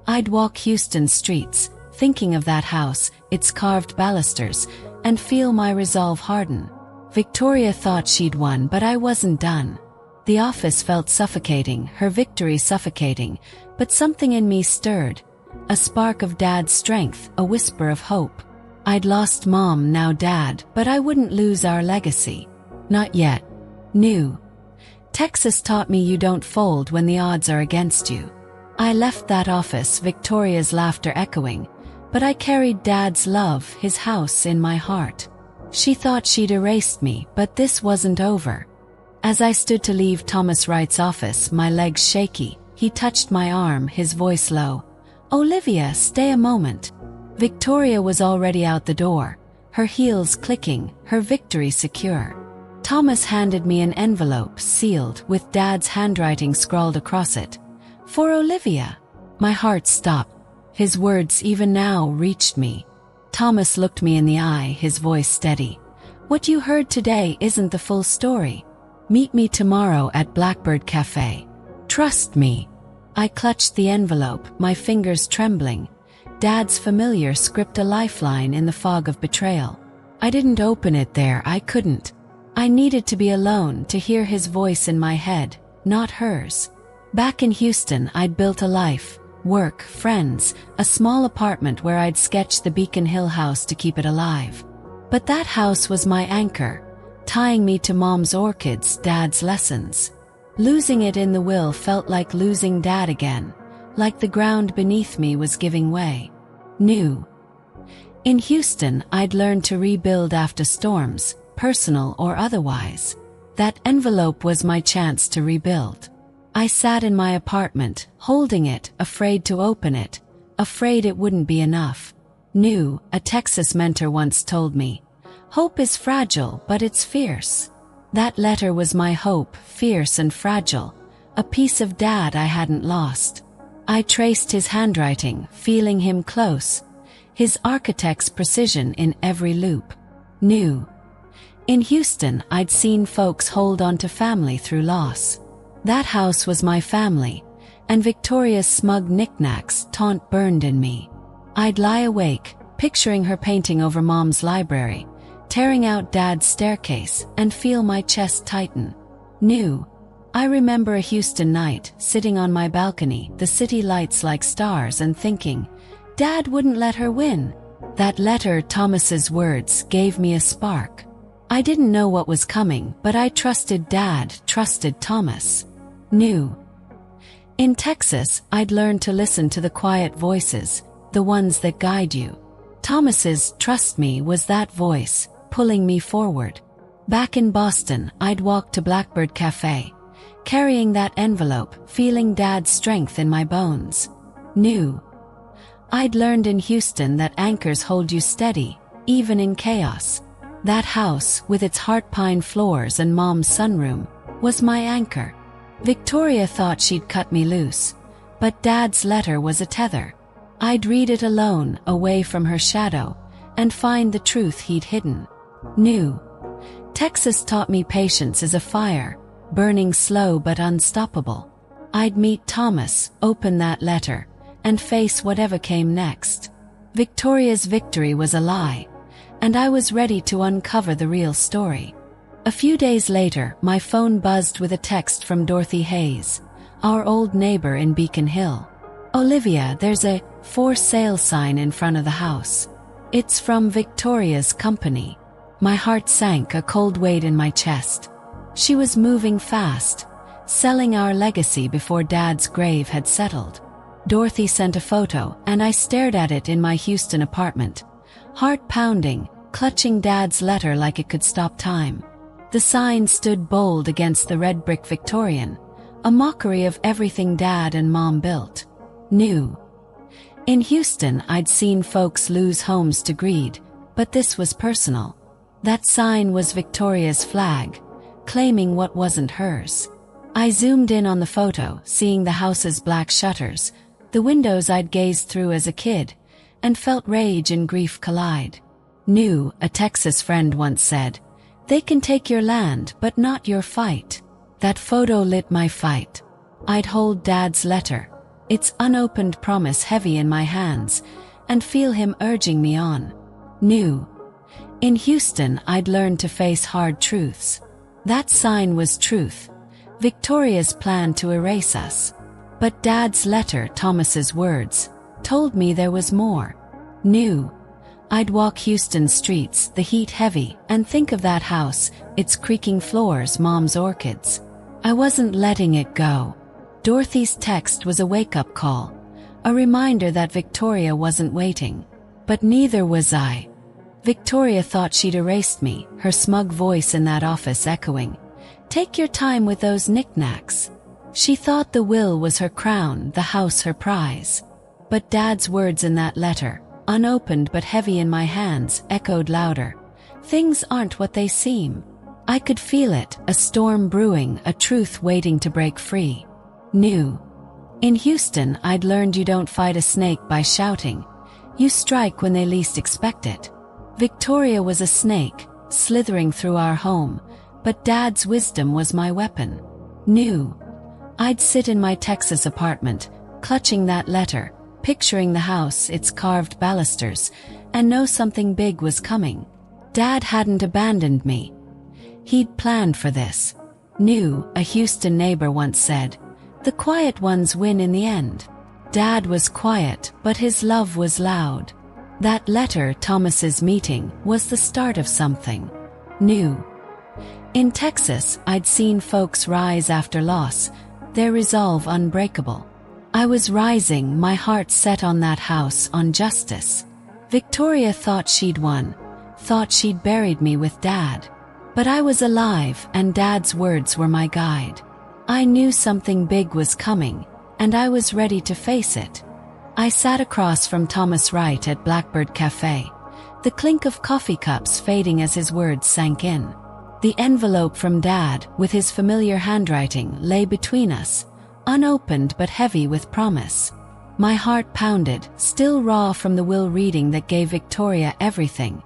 I'd walk Houston streets, thinking of that house, its carved balusters, and feel my resolve harden. Victoria thought she'd won, but I wasn't done. The office felt suffocating, her victory suffocating, but something in me stirred. A spark of Dad's strength, a whisper of hope. I'd lost Mom, now Dad, but I wouldn't lose our legacy. Not yet. New. Texas taught me you don't fold when the odds are against you. I left that office, Victoria's laughter echoing, but I carried Dad's love, his house, in my heart. She thought she'd erased me, but this wasn't over. As I stood to leave Thomas Wright's office, my legs shaky, he touched my arm, his voice low. "Olivia, stay a moment." Victoria was already out the door, her heels clicking, her victory secure. Thomas handed me an envelope, sealed, with Dad's handwriting scrawled across it. "For Olivia." My heart stopped. His words even now reached me. Thomas looked me in the eye, his voice steady. "What you heard today isn't the full story. Meet me tomorrow at Blackbird Cafe. Trust me." I clutched the envelope, my fingers trembling. Dad's familiar script, a lifeline in the fog of betrayal. I didn't open it there, I couldn't. I needed to be alone, to hear his voice in my head, not hers. Back in Houston, I'd built a life, work, friends, a small apartment where I'd sketched the Beacon Hill house to keep it alive. But that house was my anchor, tying me to Mom's orchids, Dad's lessons. Losing it in the will felt like losing Dad again, like the ground beneath me was giving way. New. In Houston, I'd learned to rebuild after storms, personal or otherwise. That envelope was my chance to rebuild. I sat in my apartment, holding it, afraid to open it, afraid it wouldn't be enough. New, a Texas mentor once told me, "Hope is fragile, but it's fierce." That letter was my hope, fierce and fragile, a piece of Dad I hadn't lost. I traced his handwriting, feeling him close, his architect's precision in every loop. New. In Houston, I'd seen folks hold on to family through loss. That house was my family, and Victoria's smug knickknacks taunt burned in me. I'd lie awake, picturing her painting over Mom's library, tearing out Dad's staircase, and feel my chest tighten. New. I remember a Houston night, sitting on my balcony, the city lights like stars, and thinking, Dad wouldn't let her win. That letter, Thomas's words, gave me a spark. I didn't know what was coming, but I trusted Dad, trusted Thomas. New. In Texas, I'd learned to listen to the quiet voices, the ones that guide you. Thomas's "trust me" was that voice, pulling me forward. Back in Boston, I'd walk to Blackbird Cafe, carrying that envelope, feeling Dad's strength in my bones. New. I'd learned in Houston that anchors hold you steady, even in chaos. That house, with its heart pine floors and Mom's sunroom, was my anchor. Victoria thought she'd cut me loose, but Dad's letter was a tether. I'd read it alone, away from her shadow, and find the truth he'd hidden. New. Texas taught me patience is a fire, burning slow but unstoppable. I'd meet Thomas, open that letter, and face whatever came next. Victoria's victory was a lie, and I was ready to uncover the real story. A few days later, my phone buzzed with a text from Dorothy Hayes, our old neighbor in Beacon Hill. "Olivia, there's a for sale sign in front of the house. It's from Victoria's company." My heart sank, a cold weight in my chest. She was moving fast, selling our legacy before Dad's grave had settled. Dorothy sent a photo, and I stared at it in my Houston apartment, heart pounding, clutching Dad's letter like it could stop time. The sign stood bold against the red brick Victorian, a mockery of everything Dad and Mom built. New. In Houston, I'd seen folks lose homes to greed, but this was personal. That sign was Victoria's flag, claiming what wasn't hers. I zoomed in on the photo, seeing the house's black shutters, the windows I'd gazed through as a kid, and felt rage and grief collide. New, a Texas friend once said, "They can take your land, but not your fight." That photo lit my fight. I'd hold Dad's letter, its unopened promise heavy in my hands, and feel him urging me on. New. In Houston, I'd learned to face hard truths. That sign was truth, Victoria's plan to erase us. But Dad's letter, Thomas's words, told me there was more. New. I'd walk Houston streets, the heat heavy, and think of that house, its creaking floors, Mom's orchids. I wasn't letting it go. Dorothy's text was a wake-up call, a reminder that Victoria wasn't waiting. But neither was I. Victoria thought she'd erased me, her smug voice in that office echoing, "Take your time with those knickknacks." She thought the will was her crown, the house her prize. But Dad's words in that letter, unopened but heavy in my hands, echoed louder. Things aren't what they seem. I could feel it, a storm brewing, a truth waiting to break free. New. In Houston, I'd learned you don't fight a snake by shouting. You strike when they least expect it. Victoria was a snake, slithering through our home, but Dad's wisdom was my weapon. New. I'd sit in my Texas apartment, clutching that letter, picturing the house, its carved balusters, and know something big was coming. Dad hadn't abandoned me. He'd planned for this. New, a Houston neighbor once said, "The quiet ones win in the end." Dad was quiet, but his love was loud. That letter, Thomas's meeting, was the start of something new. In Texas, I'd seen folks rise after loss, their resolve unbreakable. I was rising, my heart set on that house, on justice. Victoria thought she'd won, thought she'd buried me with Dad. But I was alive, and Dad's words were my guide. I knew something big was coming, and I was ready to face it. I sat across from Thomas Wright at Blackbird Cafe, the clink of coffee cups fading as his words sank in. The envelope from Dad, with his familiar handwriting, lay between us, unopened but heavy with promise. My heart pounded, still raw from the will reading that gave Victoria everything.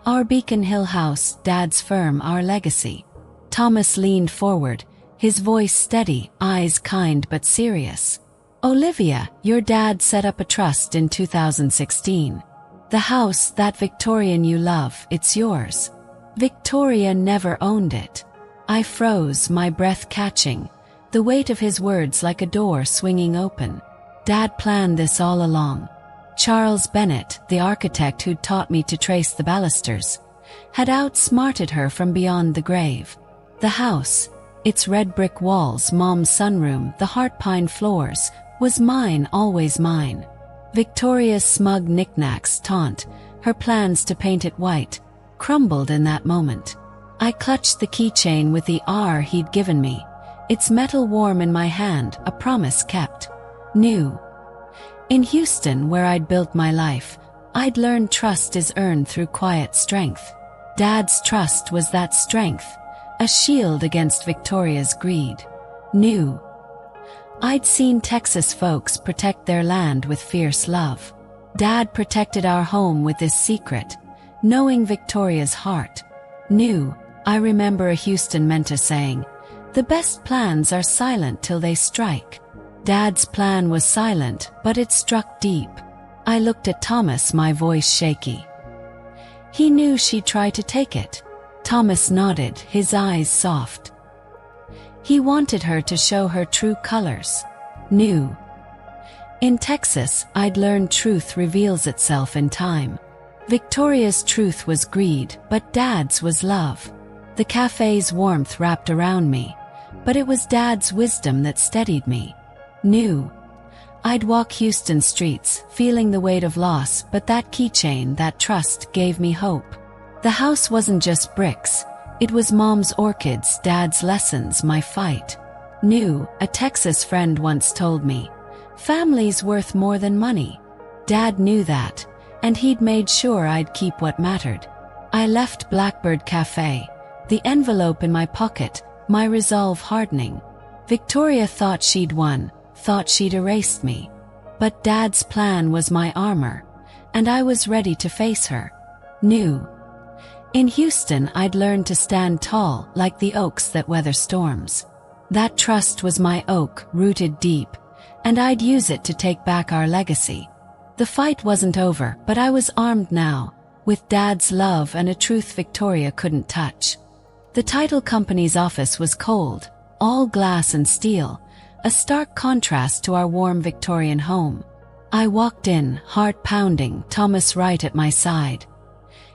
Our Beacon Hill house, Dad's firm, our legacy. Thomas leaned forward, his voice steady, eyes kind but serious. Olivia, your dad set up a trust in 2016. The house, that Victorian you love, it's yours. Victoria never owned it. I froze, my breath catching, the weight of his words like a door swinging open. Dad planned this all along. Charles Bennett, the architect who'd taught me to trace the balusters, had outsmarted her from beyond the grave. The house, its red brick walls, Mom's sunroom, the heart pine floors, was mine, always mine. Victoria's smug knickknacks, taunt, her plans to paint it white, crumbled in that moment. I clutched the keychain with the R he'd given me, its metal warm in my hand, a promise kept. New. In Houston, where I'd built my life, I'd learned trust is earned through quiet strength. Dad's trust was that strength, a shield against Victoria's greed. New. I'd seen Texas folks protect their land with fierce love. Dad protected our home with this secret, knowing Victoria's heart. New. I remember a Houston mentor saying, "The best plans are silent till they strike." Dad's plan was silent, but it struck deep. I looked at Thomas, my voice shaky. He knew she'd try to take it. Thomas nodded, his eyes soft. He wanted her to show her true colors. New. In Texas, I'd learned truth reveals itself in time. Victoria's truth was greed, but Dad's was love. The cafe's warmth wrapped around me, but it was Dad's wisdom that steadied me. New. I'd walk Houston streets, feeling the weight of loss, but that keychain, that trust, gave me hope. The house wasn't just bricks, it was Mom's orchids, Dad's lessons, my fight. New. A Texas friend once told me, "Family's worth more than money." Dad knew that, and he'd made sure I'd keep what mattered. I left Blackbird Cafe, the envelope in my pocket, my resolve hardening. Victoria thought she'd won, thought she'd erased me. But Dad's plan was my armor, and I was ready to face her. New. In Houston, I'd learned to stand tall, like the oaks that weather storms. That trust was my oak, rooted deep, and I'd use it to take back our legacy. The fight wasn't over, but I was armed now, with Dad's love and a truth Victoria couldn't touch. The title company's office was cold, all glass and steel, a stark contrast to our warm Victorian home. I walked in, heart pounding, Thomas Wright at my side,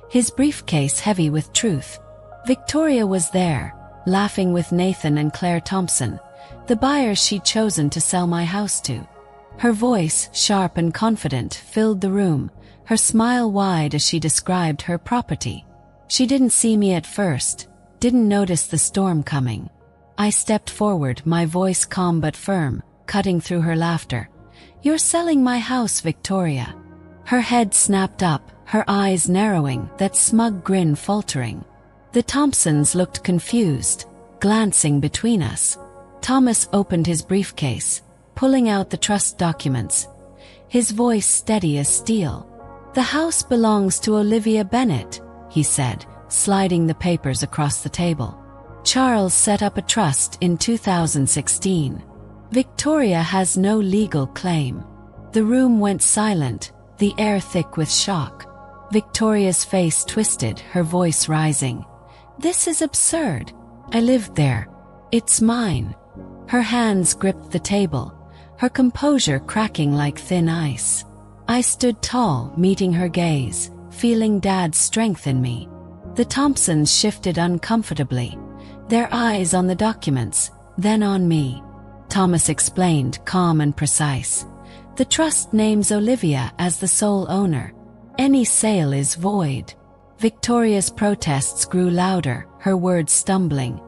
his briefcase heavy with truth. Victoria was there, laughing with Nathan and Claire Thompson, the buyers she'd chosen to sell my house to. Her voice, sharp and confident, filled the room, her smile wide as she described her property. She didn't see me at first, didn't notice the storm coming. I stepped forward, my voice calm but firm, cutting through her laughter. "You're selling my house, Victoria." Her head snapped up, her eyes narrowing, that smug grin faltering. The Thompsons looked confused, glancing between us. Thomas opened his briefcase, pulling out the trust documents, his voice steady as steel. "The house belongs to Olivia Bennett," he said, sliding the papers across the table. "Charles set up a trust in 2016. Victoria has no legal claim." The room went silent, the air thick with shock. Victoria's face twisted, her voice rising. "This is absurd. I lived there. It's mine." Her hands gripped the table, her composure cracking like thin ice. I stood tall, meeting her gaze, feeling Dad's strength in me. The Thompsons shifted uncomfortably, their eyes on the documents, then on me. Thomas explained, calm and precise. The trust names Olivia as the sole owner. Any sale is void. Victoria's protests grew louder, her words stumbling.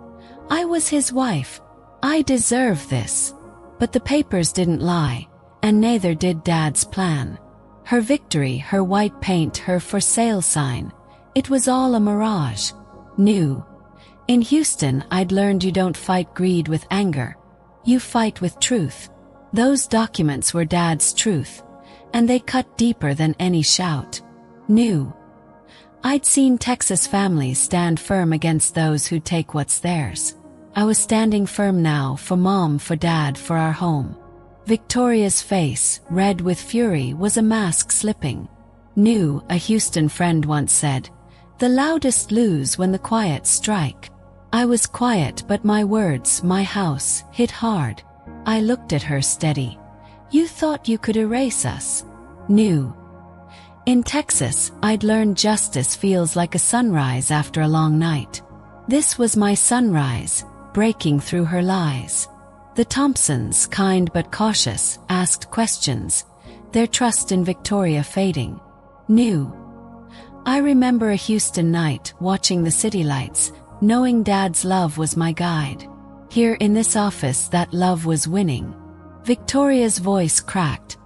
I was his wife. I deserve this. But the papers didn't lie, and neither did Dad's plan. Her victory, her white paint, her for sale sign. It was all a mirage. New. In Houston, I'd learned you don't fight greed with anger. You fight with truth. Those documents were Dad's truth, and they cut deeper than any shout. New. I'd seen Texas families stand firm against those who'd take what's theirs. I was standing firm now, for Mom, for Dad, for our home. Victoria's face, red with fury, was a mask slipping. New, a Houston friend once said, the loudest lose when the quiet strike. I was quiet, but my words, my house, hit hard. I looked at her steady. You thought you could erase us. New. In Texas, I'd learned justice feels like a sunrise after a long night. This was my sunrise, breaking through her lies. The Thompsons, kind but cautious, asked questions, their trust in Victoria fading. New. I remember a Houston night, watching the city lights, knowing Dad's love was my guide. Here in this office, that love was winning. Victoria's voice cracked,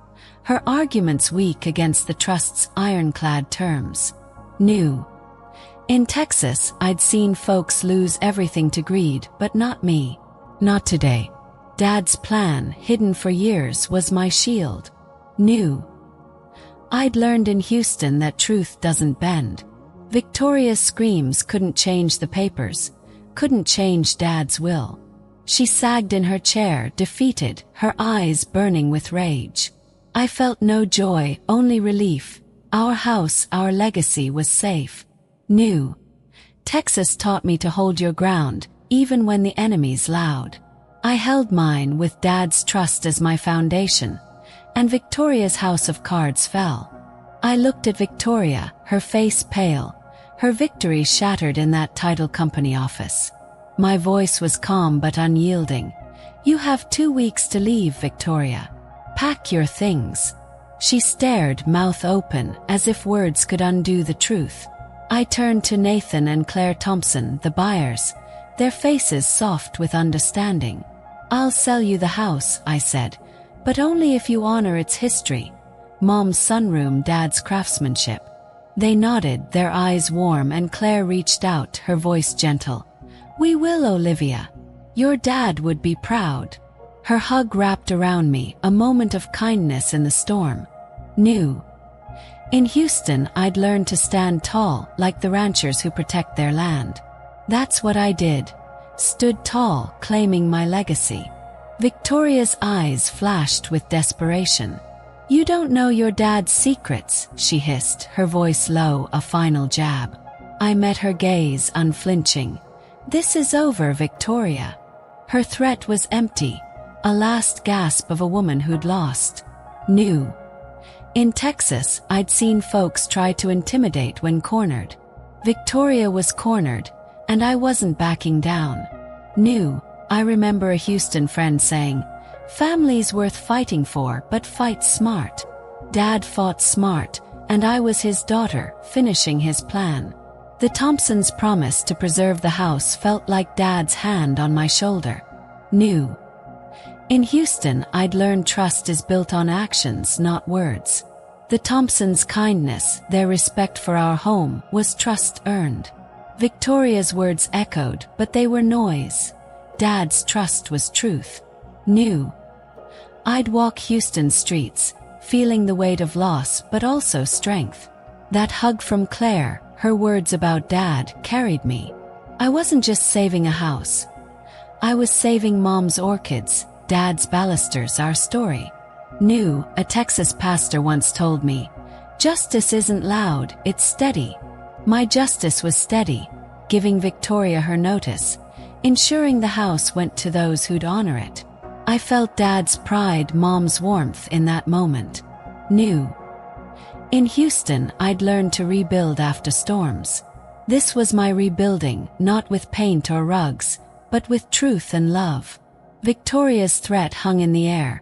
her arguments weak against the trust's ironclad terms. New. In Texas, I'd seen folks lose everything to greed, but not me. Not today. Dad's plan, hidden for years, was my shield. New. I'd learned in Houston that truth doesn't bend. Victoria's screams couldn't change the papers, couldn't change Dad's will. She sagged in her chair, defeated, her eyes burning with rage. I felt no joy, only relief. Our house, our legacy was safe. New. Texas taught me to hold your ground, even when the enemy's loud. I held mine with Dad's trust as my foundation, and Victoria's house of cards fell. I looked at Victoria, her face pale, her victory shattered in that title company office. My voice was calm but unyielding. You have 2 weeks to leave, Victoria. Pack your things. She stared, mouth open, as if words could undo the truth. I turned to Nathan and Claire Thompson, the buyers, their faces soft with understanding. I'll sell you the house, I said, but only if you honor its history. Mom's sunroom, Dad's craftsmanship. They nodded, their eyes warm, and Claire reached out, her voice gentle. We will, Olivia. Your dad would be proud. Her hug wrapped around me, a moment of kindness in the storm. New. In Houston, I'd learned to stand tall, like the ranchers who protect their land. That's what I did. Stood tall, claiming my legacy. Victoria's eyes flashed with desperation. You don't know your dad's secrets, she hissed, her voice low, a final jab. I met her gaze, unflinching. This is over, Victoria. Her threat was empty, a last gasp of a woman who'd lost. New. In Texas, I'd seen folks try to intimidate when cornered. Victoria was cornered, and I wasn't backing down. New. I remember a Houston friend saying, family's worth fighting for, but fight smart. Dad fought smart, and I was his daughter, finishing his plan. The Thompsons' promise to preserve the house felt like Dad's hand on my shoulder. New. In Houston, I'd learned trust is built on actions, not words. The Thompsons' kindness, their respect for our home, was trust earned. Victoria's words echoed, but they were noise. Dad's trust was truth. New. I'd walk Houston streets, feeling the weight of loss but also strength. That hug from Claire, her words about Dad, carried me. I wasn't just saving a house. I was saving Mom's orchids, Dad's balusters, our story. New. A Texas pastor once told me, justice isn't loud, it's steady. My justice was steady, giving Victoria her notice, ensuring the house went to those who'd honor it. I felt Dad's pride, Mom's warmth in that moment. New. In Houston, I'd learned to rebuild after storms. This was my rebuilding, not with paint or rugs, but with truth and love. Victoria's threat hung in the air,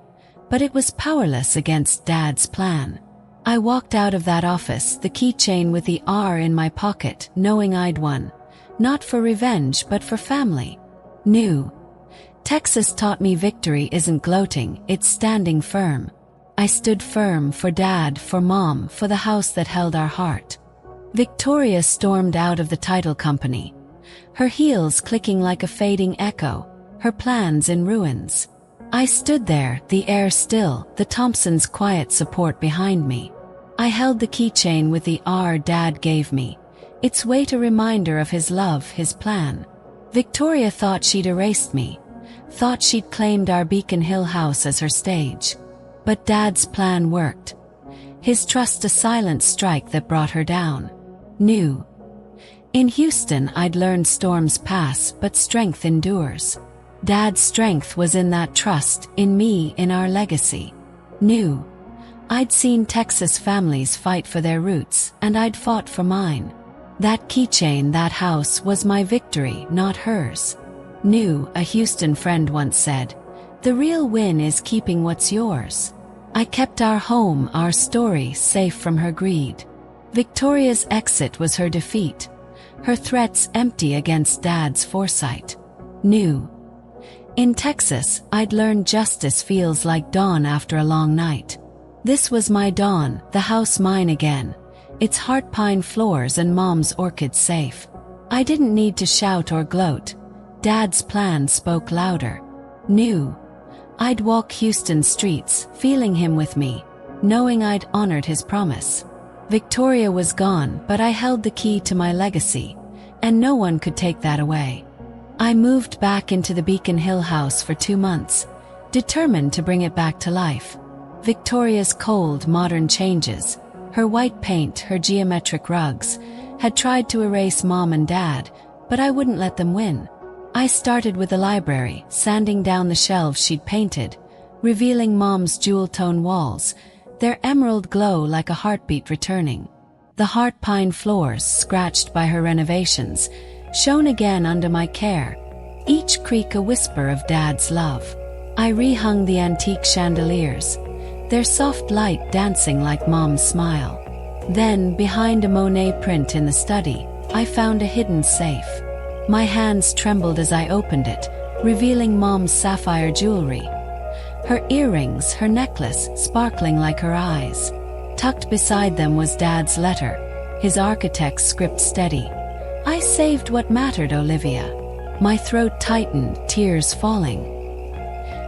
but it was powerless against Dad's plan. I walked out of that office, the keychain with the R in my pocket, knowing I'd won. Not for revenge, but for family. New. Texas taught me victory isn't gloating, it's standing firm. I stood firm for Dad, for Mom, for the house that held our heart. Victoria stormed out of the title company, her heels clicking like a fading echo, her plans in ruins. I stood there, the air still, the Thompsons' quiet support behind me. I held the keychain with the R Dad gave me, its weight a reminder of his love, his plan. Victoria thought she'd erased me, thought she'd claimed our Beacon Hill house as her stage. But Dad's plan worked. His trust a silent strike that brought her down. New. In Houston I'd learned storms pass, but strength endures. Dad's strength was in that trust, in me, in our legacy. New. I'd seen Texas families fight for their roots, and I'd fought for mine. That keychain, that house, was my victory, not hers. New, a Houston friend once said, "The real win is keeping what's yours." I kept our home, our story, safe from her greed. Victoria's exit was her defeat, her threats empty against Dad's foresight. New. In Texas, I'd learned justice feels like dawn after a long night. This was my dawn, the house mine again, its heart pine floors and Mom's orchids safe. I didn't need to shout or gloat. Dad's plan spoke louder. New. I'd walk Houston streets, feeling him with me, knowing I'd honored his promise. Victoria was gone, but I held the key to my legacy, and no one could take that away. I moved back into the Beacon Hill house for 2 months, determined to bring it back to life. Victoria's cold, modern changes, her white paint, her geometric rugs, had tried to erase Mom and Dad, but I wouldn't let them win. I started with the library, sanding down the shelves she'd painted, revealing Mom's jewel-tone walls, their emerald glow like a heartbeat returning. The heart pine floors, scratched by her renovations, shone again under my care, each creak a whisper of Dad's love. I rehung the antique chandeliers, their soft light dancing like Mom's smile. Then, behind a Monet print in the study, I found a hidden safe. My hands trembled as I opened it, revealing Mom's sapphire jewelry. Her earrings, her necklace, sparkling like her eyes. Tucked beside them was Dad's letter, his architect's script steady. "I saved what mattered, Olivia." My throat tightened, tears falling.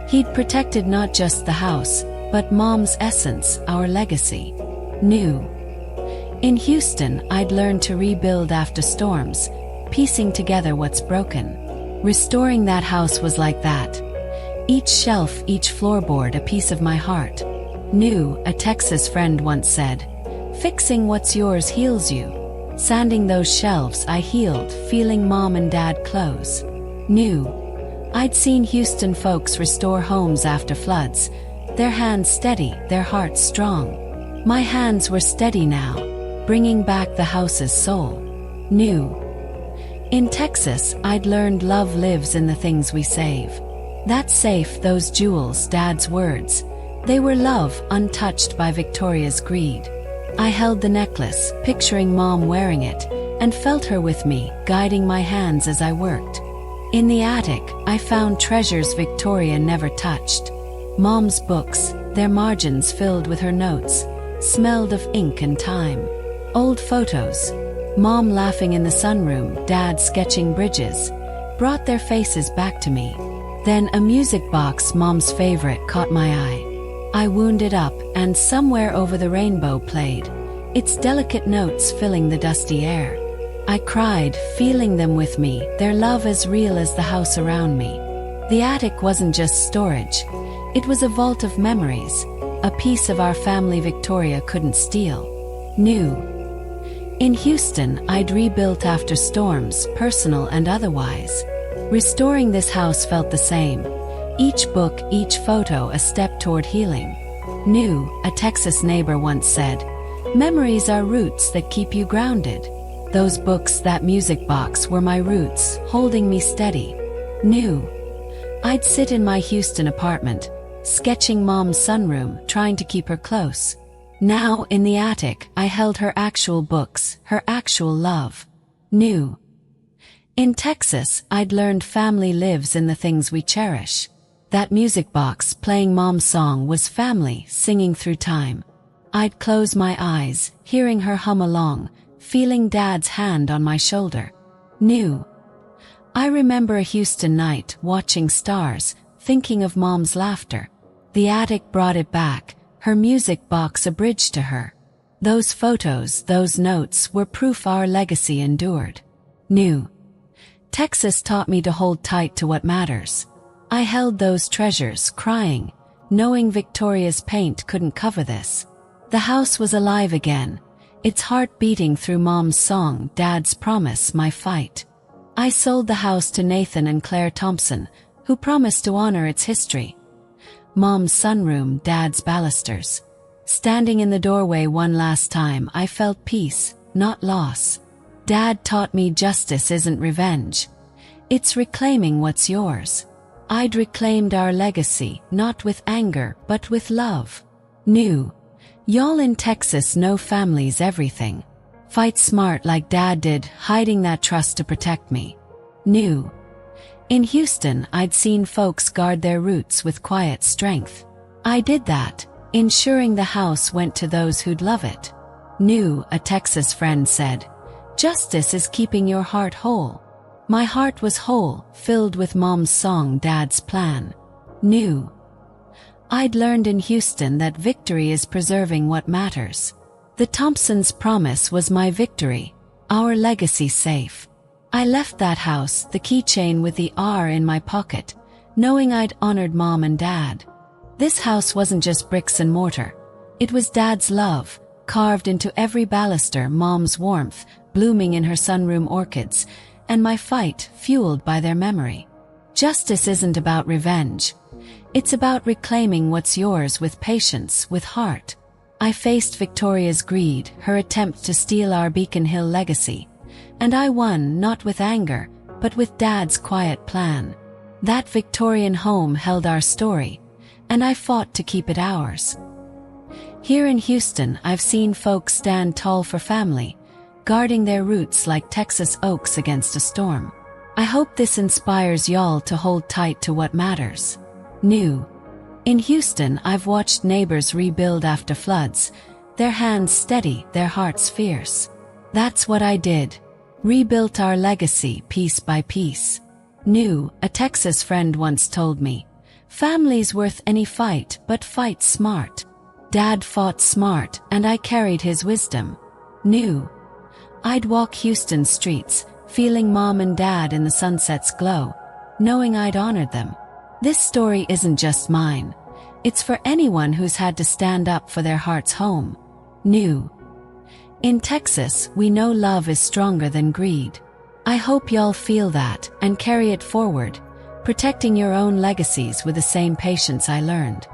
He'd protected not just the house, but Mom's essence, our legacy. New. In Houston, I'd learned to rebuild after storms, piecing together what's broken. Restoring that house was like that. Each shelf, each floorboard, a piece of my heart. New, a Texas friend once said, "Fixing what's yours heals you." Sanding those shelves, I healed, feeling Mom and Dad close. New. I'd seen Houston folks restore homes after floods, their hands steady, their hearts strong. My hands were steady now, bringing back the house's soul. New. In Texas, I'd learned love lives in the things we save. That safe, those jewels, Dad's words, they were love, untouched by Victoria's greed. I held the necklace, picturing Mom wearing it, and felt her with me, guiding my hands as I worked. In the attic, I found treasures Victoria never touched. Mom's books, their margins filled with her notes, smelled of ink and time. Old photos, Mom laughing in the sunroom, Dad sketching bridges, brought their faces back to me. Then a music box, Mom's favorite, caught my eye. I wound it up, and Somewhere Over the Rainbow played, its delicate notes filling the dusty air. I cried, feeling them with me, their love as real as the house around me. The attic wasn't just storage, it was a vault of memories, a piece of our family Victoria couldn't steal. New. In Houston, I'd rebuilt after storms, personal and otherwise. Restoring this house felt the same. Each book, each photo, a step toward healing. New, a Texas neighbor once said, "Memories are roots that keep you grounded." Those books, that music box, were my roots, holding me steady. New. I'd sit in my Houston apartment, sketching Mom's sunroom, trying to keep her close. Now, in the attic, I held her actual books, her actual love. New. In Texas, I'd learned family lives in the things we cherish. That music box playing Mom's song was family singing through time. I'd close my eyes, hearing her hum along, feeling Dad's hand on my shoulder. New. I remember a Houston night, watching stars, thinking of Mom's laughter. The attic brought it back, her music box a bridge to her. Those photos, those notes, were proof our legacy endured. New. Texas taught me to hold tight to what matters. I held those treasures, crying, knowing Victoria's paint couldn't cover this. The house was alive again, its heart beating through Mom's song, Dad's promise, my fight. I sold the house to Nathan and Claire Thompson, who promised to honor its history. Mom's sunroom, Dad's balusters. Standing in the doorway one last time, I felt peace, not loss. Dad taught me justice isn't revenge. It's reclaiming what's yours. I'd reclaimed our legacy, not with anger, but with love. New. Y'all in Texas know family's everything. Fight smart like Dad did, hiding that trust to protect me. New. In Houston, I'd seen folks guard their roots with quiet strength. I did that, ensuring the house went to those who'd love it. New, a Texas friend said, "Justice is keeping your heart whole." My heart was whole, filled with Mom's song, Dad's plan. New. I'd learned in Houston that victory is preserving what matters. The Thompsons' promise was my victory, our legacy safe. I left that house, the keychain with the R in my pocket, knowing I'd honored Mom and Dad. This house wasn't just bricks and mortar. It was Dad's love, carved into every baluster, Mom's warmth, blooming in her sunroom orchids, and my fight, fueled by their memory. Justice isn't about revenge. It's about reclaiming what's yours with patience, with heart. I faced Victoria's greed, her attempt to steal our Beacon Hill legacy. And I won, not with anger, but with Dad's quiet plan. That Victorian home held our story, and I fought to keep it ours. Here in Houston, I've seen folks stand tall for family, guarding their roots like Texas oaks against a storm. I hope this inspires y'all to hold tight to what matters. New. In Houston, I've watched neighbors rebuild after floods, their hands steady, their hearts fierce. That's what I did. Rebuilt our legacy piece by piece. New, a Texas friend once told me, "Family's worth any fight, but fight smart." Dad fought smart, and I carried his wisdom. New. I'd walk Houston streets, feeling Mom and Dad in the sunset's glow, knowing I'd honored them. This story isn't just mine. It's for anyone who's had to stand up for their heart's home. New. In Texas, we know love is stronger than greed. I hope y'all feel that and carry it forward, protecting your own legacies with the same patience I learned.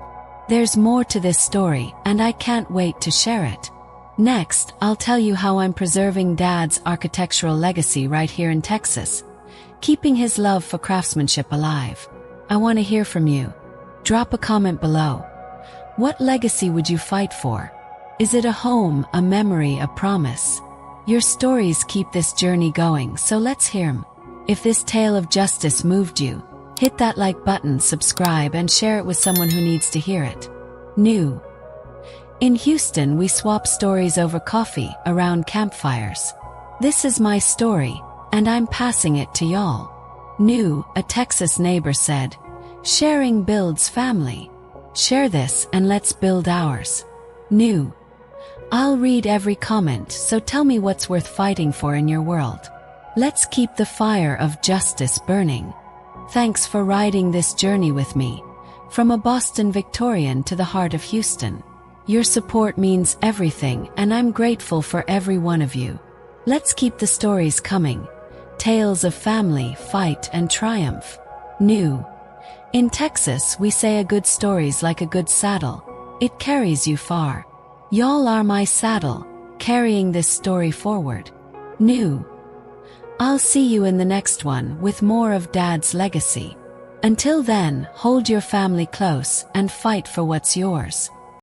There's more to this story, and I can't wait to share it. Next, I'll tell you how I'm preserving Dad's architectural legacy right here in Texas, keeping his love for craftsmanship alive. I want to hear from you. Drop a comment below. What legacy would you fight for? Is it a home, a memory, a promise? Your stories keep this journey going, so let's hear 'em. If this tale of justice moved you, hit that like button, subscribe, and share it with someone who needs to hear it. New. In Houston, we swap stories over coffee, around campfires. This is my story, and I'm passing it to y'all. New, a Texas neighbor said, "Sharing builds family. Share this and let's build ours." New. I'll read every comment, so tell me what's worth fighting for in your world. Let's keep the fire of justice burning. Thanks for riding this journey with me, from a Boston Victorian to the heart of Houston. Your support means everything, and I'm grateful for every one of you. Let's keep the stories coming. Tales of family, fight, and triumph. New. In Texas, we say a good story's like a good saddle. It carries you far. Y'all are my saddle, carrying this story forward. New. I'll see you in the next one with more of Dad's legacy. Until then, hold your family close and fight for what's yours.